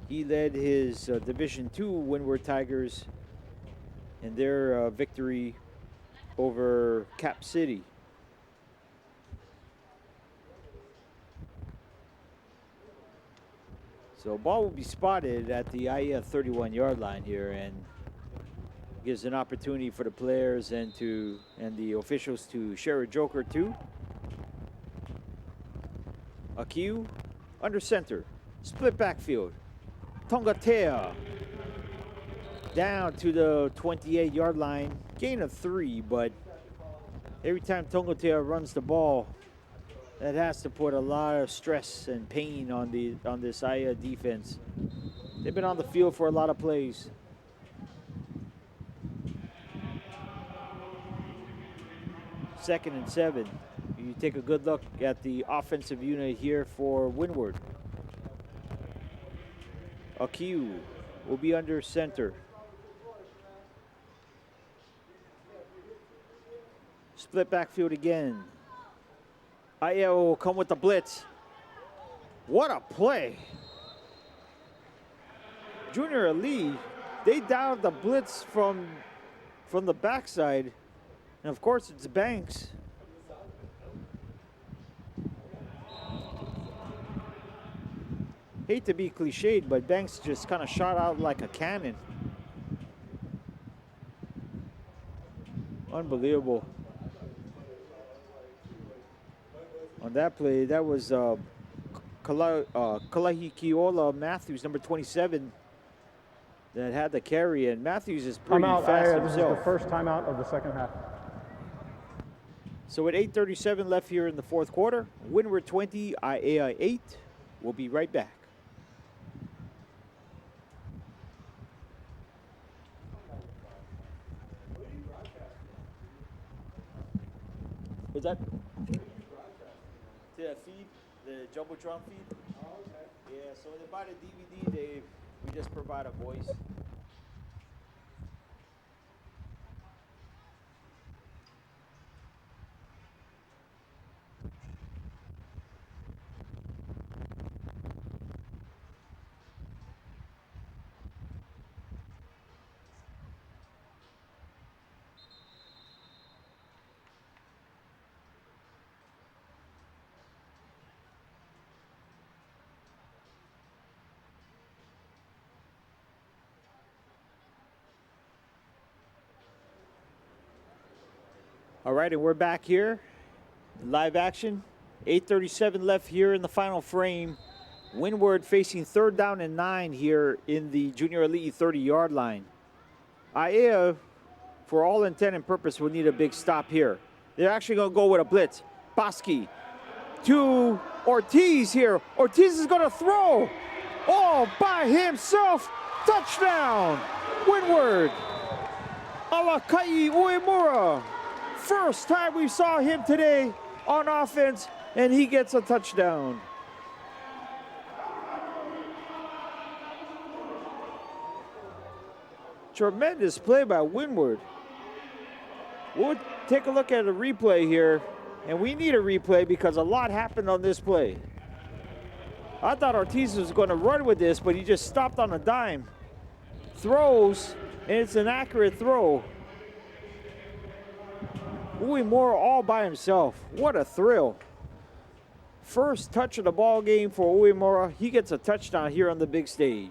He led his Division II Windward Tigers in their victory over Cap City. So ball will be spotted at the IEF 31-yard line here, and gives an opportunity for the players and the officials to share a joker too. Akiu under center, split backfield. Tongatea down to the 28-yard line, gain of 3, but every time Tongatea runs the ball, that has to put a lot of stress and pain on this Aya defense. They've been on the field for a lot of plays. Second and 7. You take a good look at the offensive unit here for Windward. Akiu will be under center. Split backfield again. Aya will come with the blitz. What a play. Junior Ali, they dialed the blitz from the backside. And of course it's Banks. Hate to be cliched, but Banks just kind of shot out like a cannon. Unbelievable. On that play, that was Kalahikiola Matthews, number 27, that had the carry, and Matthews is pretty fast himself. This is the first timeout of the second half. So at 8:37 left here in the fourth quarter, Windward 20, IAI 8. We'll be right back. Was that the feed, the Jumbotron feed? Oh, okay. Yeah, so when they buy the DVD, we just provide a voice. All right, and we're back here, live action. 8:37 left here in the final frame. Windward facing 3rd down and 9 here in the Junior Elite 30-yard line. Aya, for all intent and purpose, will need a big stop here. They're actually going to go with a blitz. Bosky to Ortiz here. Ortiz is going to throw all by himself. Touchdown, Windward. Alakai Uemura. First time we saw him today on offense, and he gets a touchdown. Tremendous play by Windward. We'll take a look at a replay here, and we need a replay because a lot happened on this play. I thought Ortiz was going to run with this, but he just stopped on a dime. Throws, and it's an accurate throw. Uemura all by himself. What a thrill. First touch of the ball game for Uemura. He gets a touchdown here on the big stage.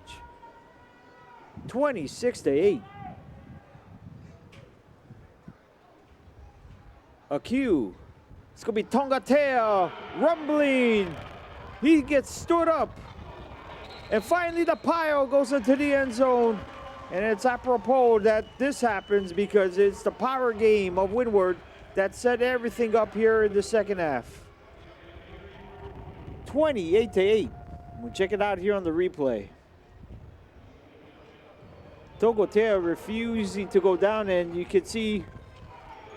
26-8. A cue. It's going to be Tongatea rumbling. He gets stood up. And finally the pile goes into the end zone. And it's apropos that this happens because it's the power game of Windward that set everything up here in the second half. 28-8. We'll check it out here on the replay. Tongatea refusing to go down, and you can see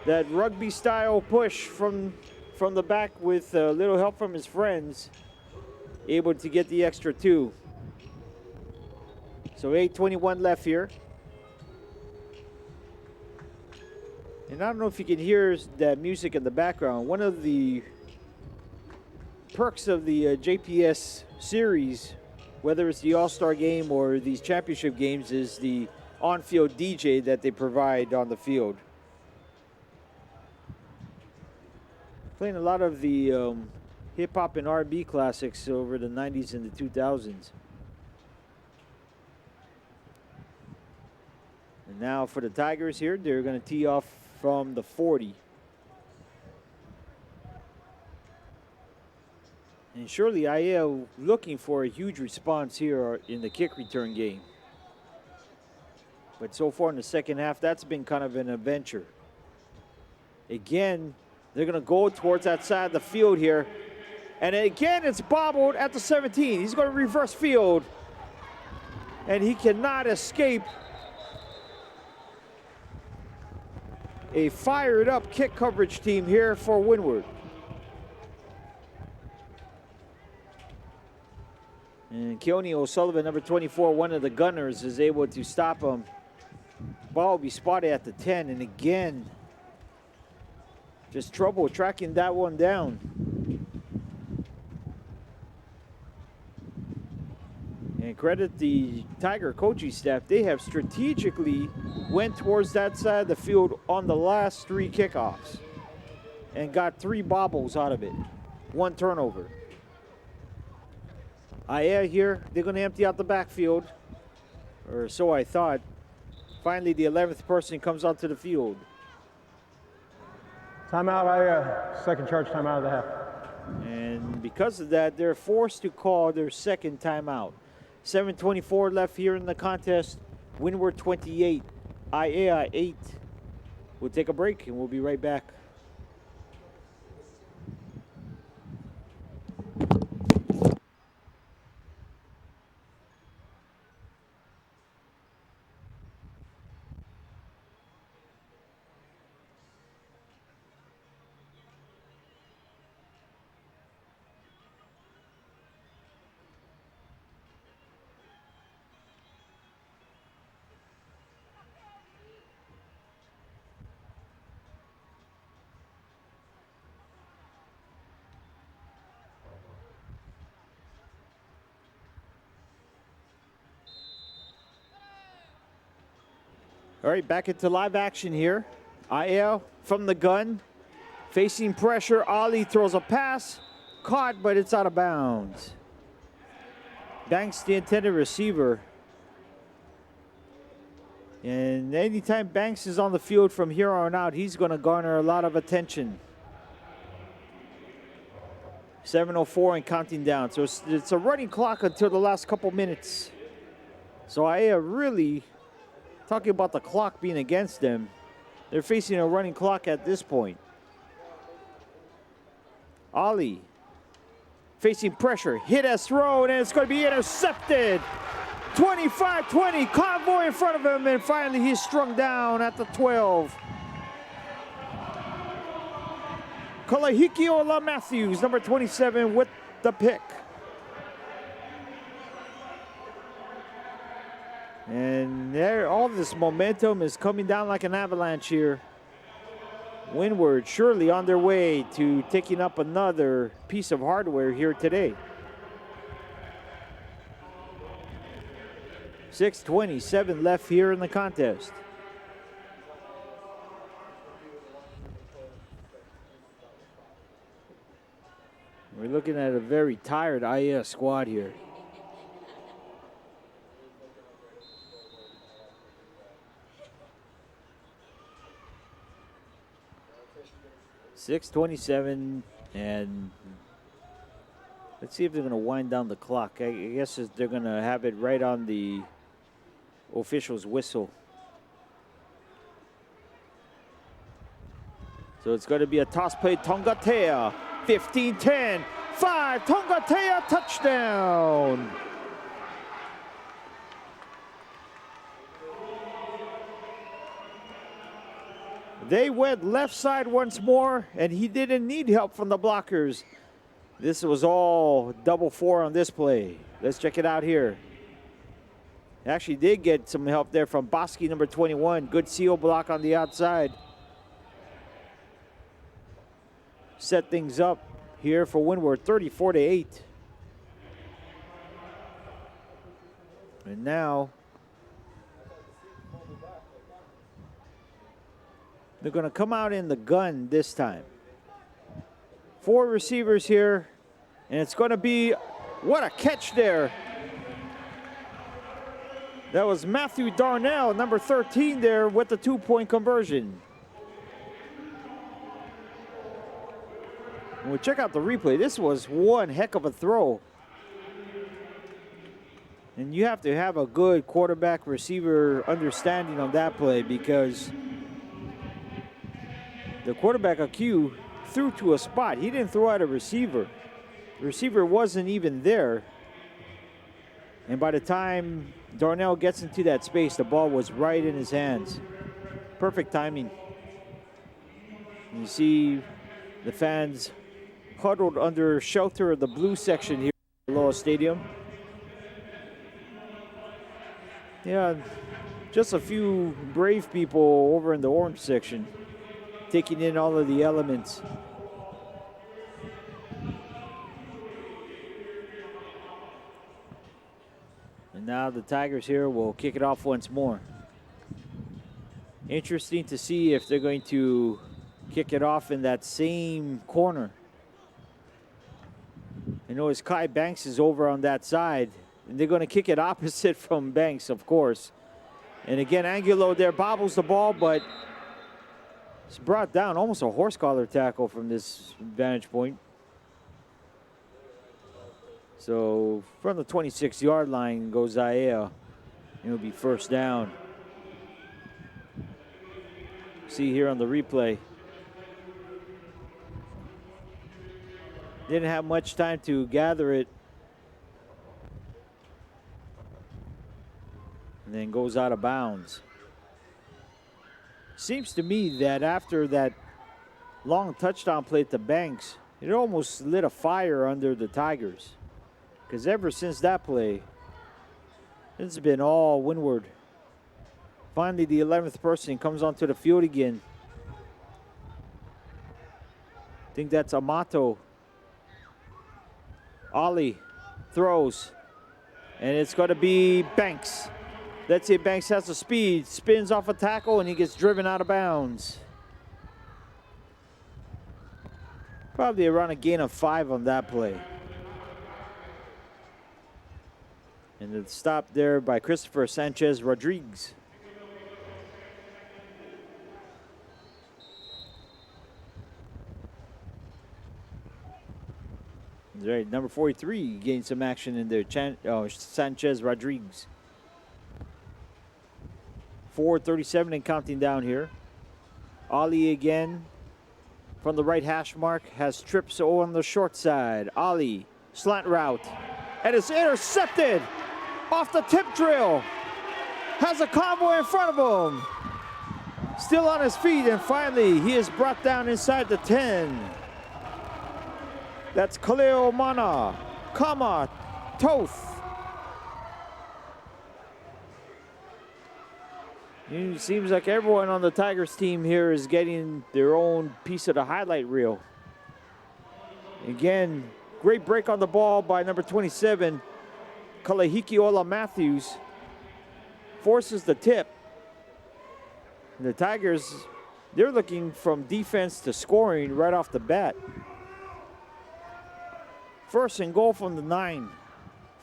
that rugby-style push from the back with a little help from his friends, able to get the extra 2. So 8:21 left here. And I don't know if you can hear that music in the background. One of the perks of the JPS series, whether it's the All-Star game or these championship games, is the on-field DJ that they provide on the field. Playing a lot of the hip-hop and R&B classics over the 90s and the 2000s. And now for the Tigers here, they're going to tee off from the 40. And surely IL looking for a huge response here in the kick return game. But so far in the second half, that's been kind of an adventure. Again, they're going to go towards that side of the field here. And again, it's bobbled at the 17. He's going to reverse field. And he cannot escape a fired up kick coverage team here for Windward. And Keone O'Sullivan, number 24, one of the gunners, is able to stop him. Ball will be spotted at the 10, and again, just trouble tracking that one down. And credit the Tiger coaching staff. They have strategically went towards that side of the field on the last 3 kickoffs and got 3 bobbles out of it. 1 turnover. Aya here, they're going to empty out the backfield, or so I thought. Finally, the 11th person comes onto the field. Timeout, second charge timeout of the half. And because of that, they're forced to call their second timeout. 7:24 left here in the contest. Windward 28, IA 8. We'll take a break and we'll be right back. All right, back into live action here. IL from the gun, facing pressure. Ali throws a pass, caught, but it's out of bounds. Banks, the intended receiver. And anytime Banks is on the field from here on out, he's going to garner a lot of attention. 7:04 and counting down. So it's a running clock until the last couple minutes. So Aya really, talking about the clock being against them, they're facing a running clock at this point. Ali facing pressure, hit as thrown, and it's going to be intercepted. 25-20, convoy in front of him, and finally he's strung down at the 12. Kalahiki Ola Matthews, number 27, with the pick. And there, all this momentum is coming down like an avalanche here. Windward surely on their way to taking up another piece of hardware here today. 6:27 left here in the contest. We're looking at a very tired IAS squad here. .627, and let's see if they're going to wind down the clock. I guess they're going to have it right on the official's whistle. So it's going to be a toss play, Tongatea, 15-10, 5, Tongatea touchdown. They went left side once more, and he didn't need help from the blockers. This was all double 4 on this play. Let's check it out here. Actually did get some help there from Bosky, number 21. Good seal block on the outside. Set things up here for Windward, 34-8. And now they're going to come out in the gun this time. 4 receivers here, and it's going to be, what a catch there. That was Matthew Darnell, number 13 there with the 2-point conversion. When we check out the replay, this was one heck of a throw. And you have to have a good quarterback receiver understanding on that play, because the quarterback Q threw to a spot. He didn't throw at a receiver. The receiver wasn't even there. And by the time Darnell gets into that space, the ball was right in his hands. Perfect timing. And you see the fans huddled under shelter of the blue section here at Aloha Stadium. Yeah, just a few brave people over in the orange section, taking in all of the elements. And now the Tigers here will kick it off once more. Interesting to see if they're going to kick it off in that same corner. I know as Kai Banks is over on that side, and they're going to kick it opposite from Banks, of course. And again, Angulo there bobbles the ball, but it's brought down, almost a horse collar tackle from this vantage point. So from the 26-yard line goes Zaea. It'll be first down. See here on the replay. Didn't have much time to gather it. And then goes out of bounds. Seems to me that after that long touchdown play to Banks, it almost lit a fire under the Tigers. Because ever since that play, it's been all Windward. Finally, the 11th person comes onto the field again. I think that's Amato. Ollie throws, and it's going to be Banks. Let's see, Banks has the speed, spins off a tackle, and he gets driven out of bounds. Probably around a gain of 5 on that play. And it's stopped there by Christopher Sanchez Rodriguez. Right, number 43 gained some action in there. Sanchez Rodriguez. 4:37 and counting down here. Ali again from the right hash mark has trips on the short side. Ali, slant route, and it's intercepted off the tip drill. Has a convoy in front of him. Still on his feet, and finally he is brought down inside the 10. That's Kaleo Mana, Kama, Toth. It seems like everyone on the Tigers team here is getting their own piece of the highlight reel. Again, great break on the ball by number 27, Kalahiki Ola Matthews. Forces the tip. And the Tigers, they're looking from defense to scoring right off the bat. First and goal from the 9.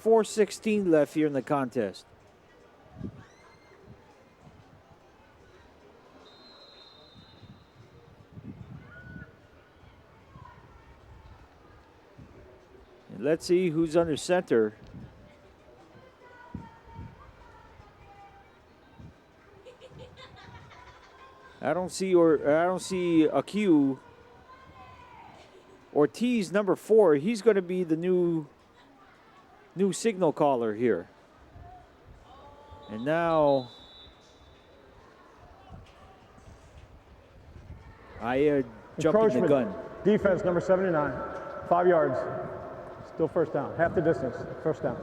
4:16 left here in the contest. And let's see who's under center. I don't see Aq. Ortiz, number 4. He's going to be the new signal caller here. And now I jumping the gun. Defense, number 79. 5 yards. Still first down. Half the distance. First down.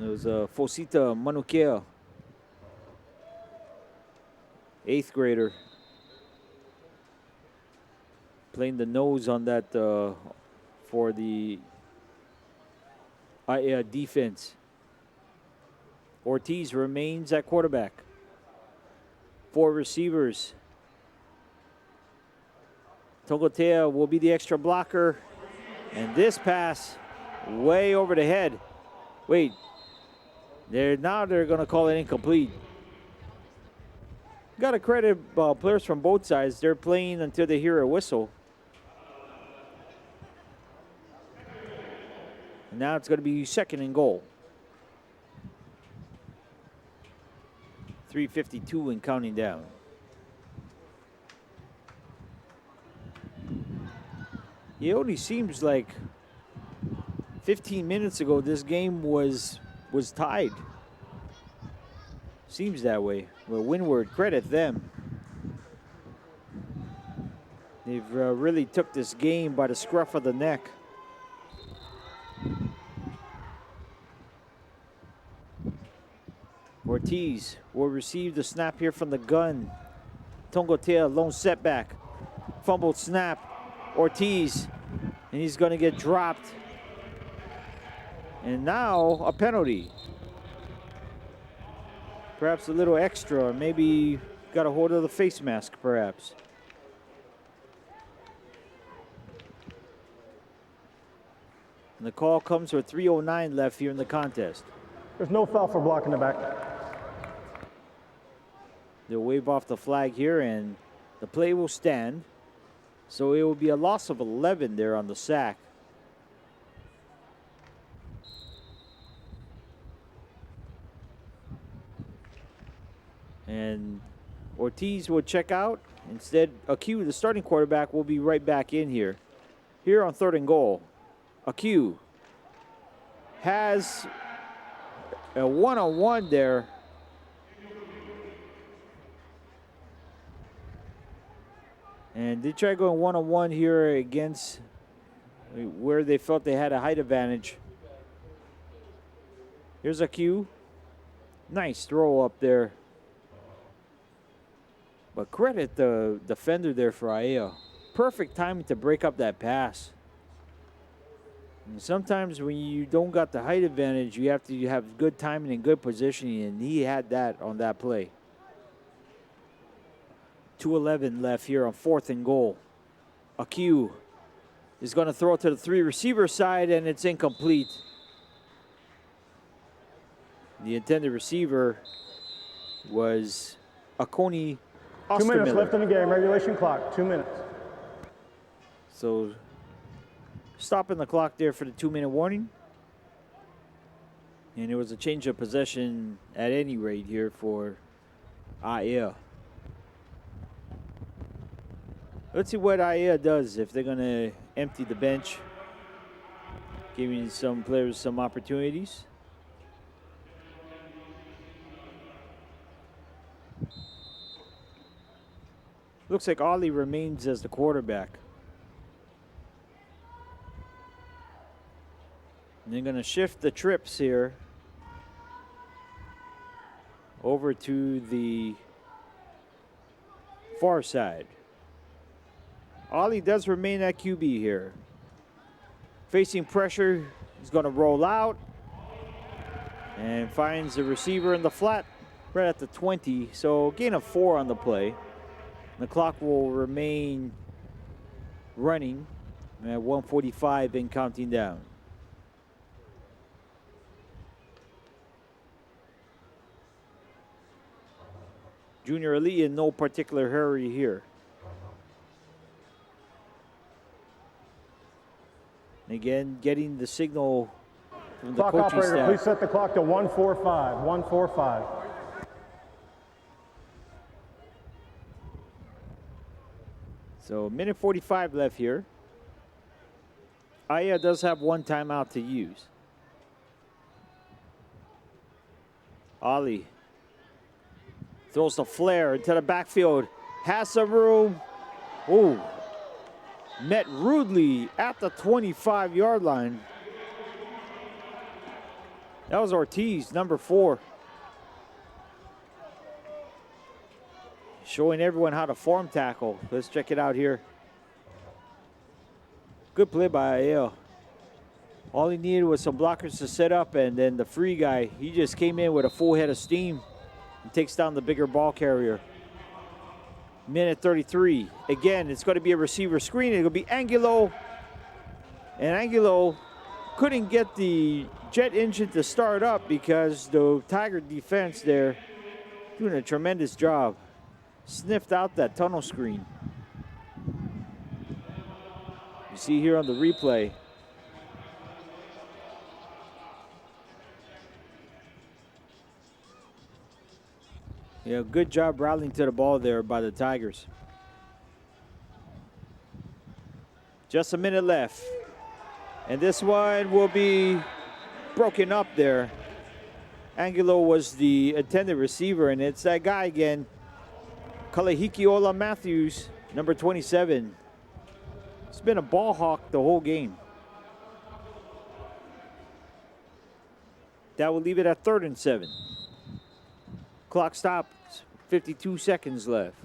It was Fosita Manukea, 8th grader, playing the nose on that for the defense. Ortiz remains at quarterback. 4 receivers. Togotea will be the extra blocker. And this pass way over the head. Wait, they're going to call it incomplete. Got to credit players from both sides. They're playing until they hear a whistle. And now it's going to be second and goal. 3:52 and counting down. It only seems like 15 minutes ago this game was tied. Seems that way. Well, Windward, credit them. They've really took this game by the scruff of the neck. Ortiz will receive the snap here from the gun. Tongotea, lone setback. Fumbled snap. Ortiz, and he's going to get dropped. And now a penalty. Perhaps a little extra, or maybe got a hold of the face mask, perhaps. And the call comes with 3:09 left here in the contest. There's no foul for blocking the back. They'll wave off the flag here, and the play will stand. So it will be a loss of 11 there on the sack. And Ortiz will check out. Instead, Aq, the starting quarterback, will be right back in here. Here on 3rd and goal, Aq has a one-on-one there. And they try going one-on-one here against where they felt they had a height advantage. Here's Aq. Nice throw up there. But credit the defender there for Aiea. Perfect timing to break up that pass. And sometimes when you don't got the height advantage, you have to have good timing and good positioning, and he had that on that play. 2:11 left here on 4th and goal. Aq is going to throw to the 3 receiver side, and it's incomplete. The intended receiver was Akoni Ostermiller. 2 minutes left in the game, regulation clock, 2 minutes. So stopping the clock there for the 2-minute warning. And it was a change of possession at any rate here for Aiea. Let's see what Aiea does if they're going to empty the bench, giving some players some opportunities. Looks like Ollie remains as the quarterback. And they're going to shift the trips here. over to the far side. Ollie does remain at QB here. Facing pressure, he's going to roll out and finds the receiver in the flat right at the 20. So gain of 4 on the play. The clock will remain running at 1:45 and counting down. Junior Elite in no particular hurry here. And again, getting the signal from the Clock coaching operator, staff. please set the clock to 1:45. 1:45. So, minute 45 left here. Aya does have one timeout to use. Ali throws the flare into the backfield. Has some room. Ooh. Met rudely at the 25-yard line. That was Ortiz, number 4. Showing everyone how to form tackle. Let's check it out here. Good play by Aiel. All he needed was some blockers to set up, and then the free guy, he just came in with a full head of steam and takes down the bigger ball carrier. Minute 33. Again, it's going to be a receiver screen. It'll be Angulo. And Angulo couldn't get the jet engine to start up because the Tiger defense there doing a tremendous job. Sniffed out that tunnel screen. You see here on the replay. Yeah, good job rallying to the ball there by the Tigers. Just a minute left. And this one will be broken up there. Angulo was the intended receiver, and it's that guy again, Kalahikiola Matthews, number 27. He's been a ball hawk the whole game. That will leave it at 3rd and 7. Clock stops. 52 seconds left.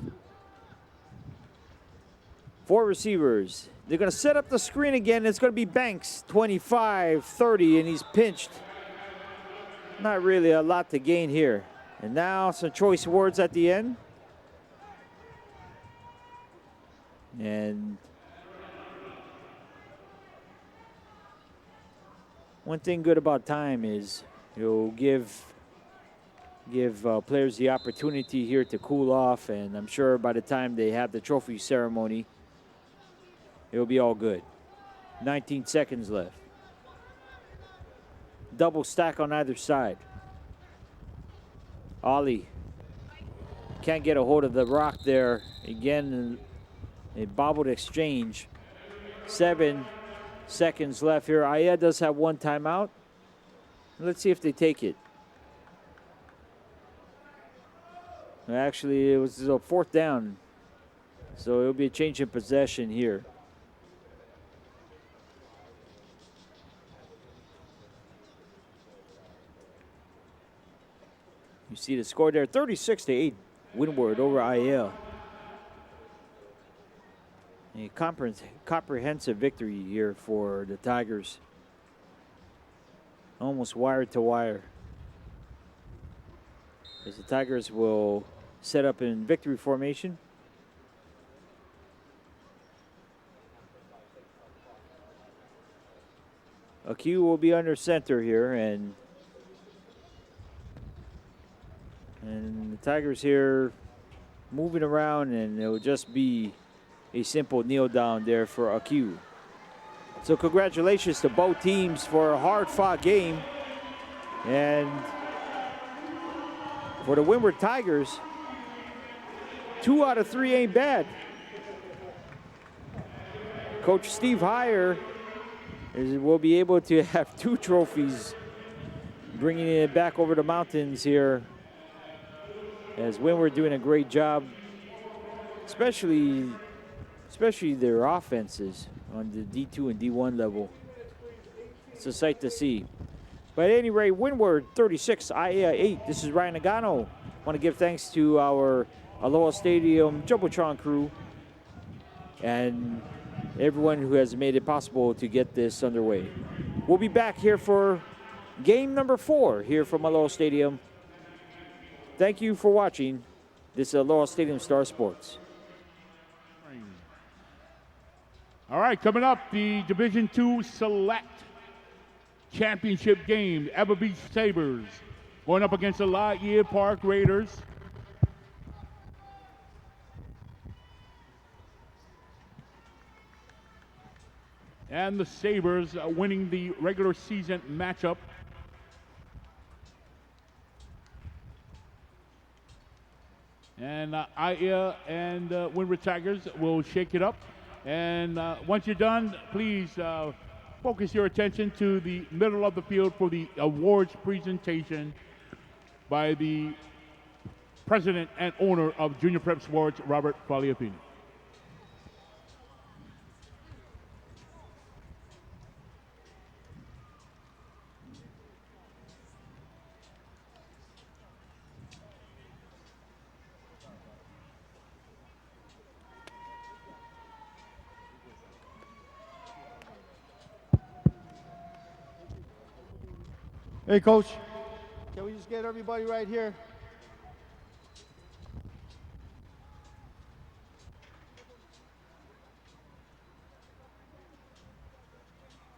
4 receivers. They're going to set up the screen again. It's going to be Banks, 25, 30, and he's pinched. Not really a lot to gain here. And now some choice words at the end. And one thing good about time is you'll give players the opportunity here to cool off, and I'm sure by the time they have the trophy ceremony, it'll be all good. 19 seconds left. Double stack on either side. Ollie can't get a hold of the rock there. Again, a bobbled exchange. 7 seconds left here. Aya does have one timeout. Let's see if they take it. Actually, it was a 4th down. So it'll be a change in possession here. You see the score there, 36-8, Windward over IL. A comprehensive victory here for the Tigers. Almost wire to wire. As the Tigers will set up in victory formation. A Q will be under center here, and the Tigers here moving around, and it will just be a simple kneel down there for a Q. So congratulations to both teams for a hard-fought game, and for the Windward Tigers, 2 out of 3 ain't bad. Coach Steve Heyer will be able to have 2 trophies, bringing it back over the mountains here, as Windward doing a great job, especially their offenses on the D2 and D1 level. It's a sight to see. But at any rate, Windward 36, IA 8. This is Ryan Nagano Want to give thanks to our Aloha Stadium Jumbotron crew and everyone who has made it possible to get this underway. We'll be back here for game number 4 here from Aloha Stadium. Thank you for watching. This is Aloha Stadium Star Sports. All right, coming up, the Division II Select Championship game. Ever Beach Sabres going up against the Lightyear Park Raiders. And the Sabres winning the regular season matchup. And Aya and Windward Tigers will shake it up. And once you're done, please focus your attention to the middle of the field for the awards presentation by the president and owner of Junior Prep Sports, Robert Faliapini. Hey, Coach, can we just get everybody right here?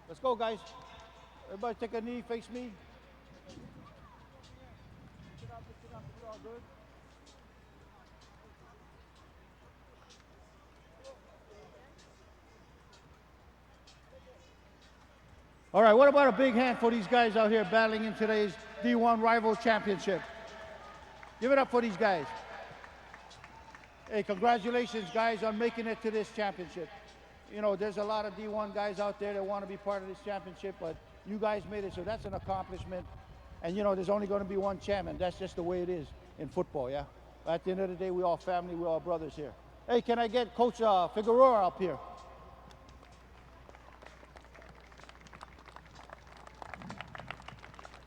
Let's go, guys. Everybody take a knee, face me. Sit up, you're all good. All right, what about a big hand for these guys out here battling in today's D1 Rival Championship? Give it up for these guys. Hey, congratulations, guys, on making it to this championship. You know, there's a lot of D1 guys out there that want to be part of this championship, but you guys made it, so that's an accomplishment. And, you know, there's only going to be one champion. That's just the way it is in football, yeah? At the end of the day, we're all family, we're all brothers here. Hey, can I get Coach Figueroa up here?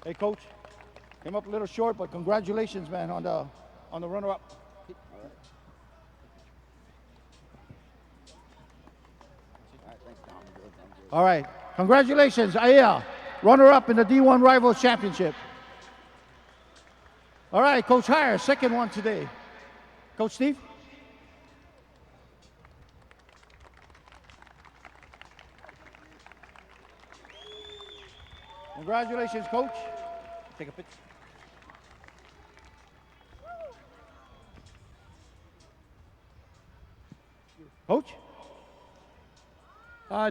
Hey, Coach, came up a little short, but congratulations, man, on the runner-up. All right, congratulations, Aya, runner-up in the D1 Rivals Championship. All right, Coach Hire, second one today. Coach Steve? Congratulations, Coach. Take a picture. Coach?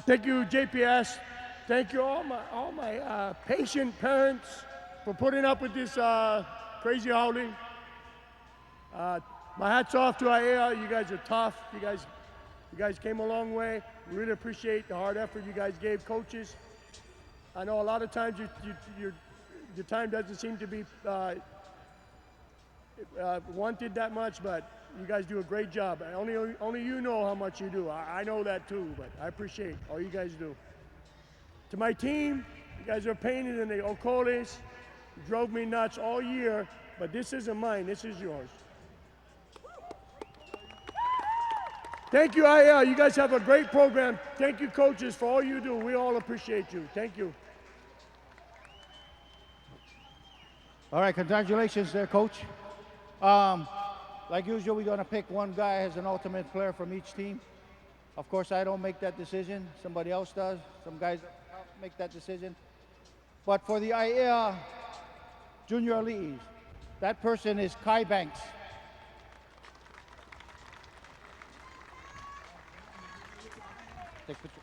Thank you, JPS. Thank you all my patient parents for putting up with this crazy holiday. My hat's off to IAA. You guys are tough. You guys came a long way. Really appreciate the hard effort you guys gave coaches. I know a lot of times your time doesn't seem to be wanted that much, but you guys do a great job. Only you know how much you do. I know that too, but I appreciate all you guys do. To my team, you guys are painted in the Ocoles. You drove me nuts all year, but this isn't mine. This is yours. Thank you, IA. You guys have a great program. Thank you, coaches, for all you do. We all appreciate you. Thank you. All right, congratulations there, Coach. Like usual, we're going to pick one guy as an ultimate player from each team. Of course, I don't make that decision. Somebody else does. Some guys make that decision. But for the IAEA Junior Elite, that person is Kai Banks. Take a picture.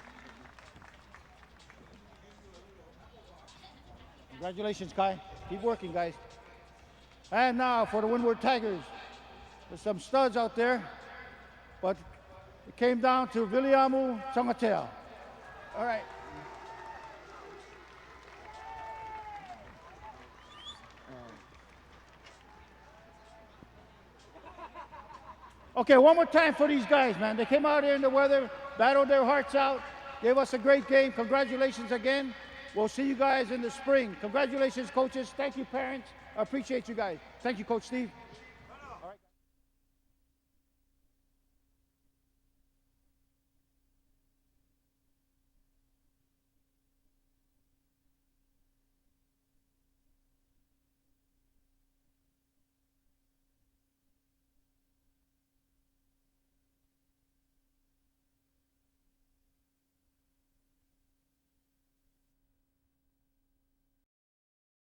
Congratulations, Kai. Keep working, guys. And now for the Windward Tigers. There's some studs out there, but it came down to Viliamu Tongatea. All right. Okay, one more time for these guys, man. They came out here in the weather, battled their hearts out, gave us a great game. Congratulations again. We'll see you guys in the spring. Congratulations, coaches. Thank you, parents. I appreciate you guys. Thank you, Coach Steve.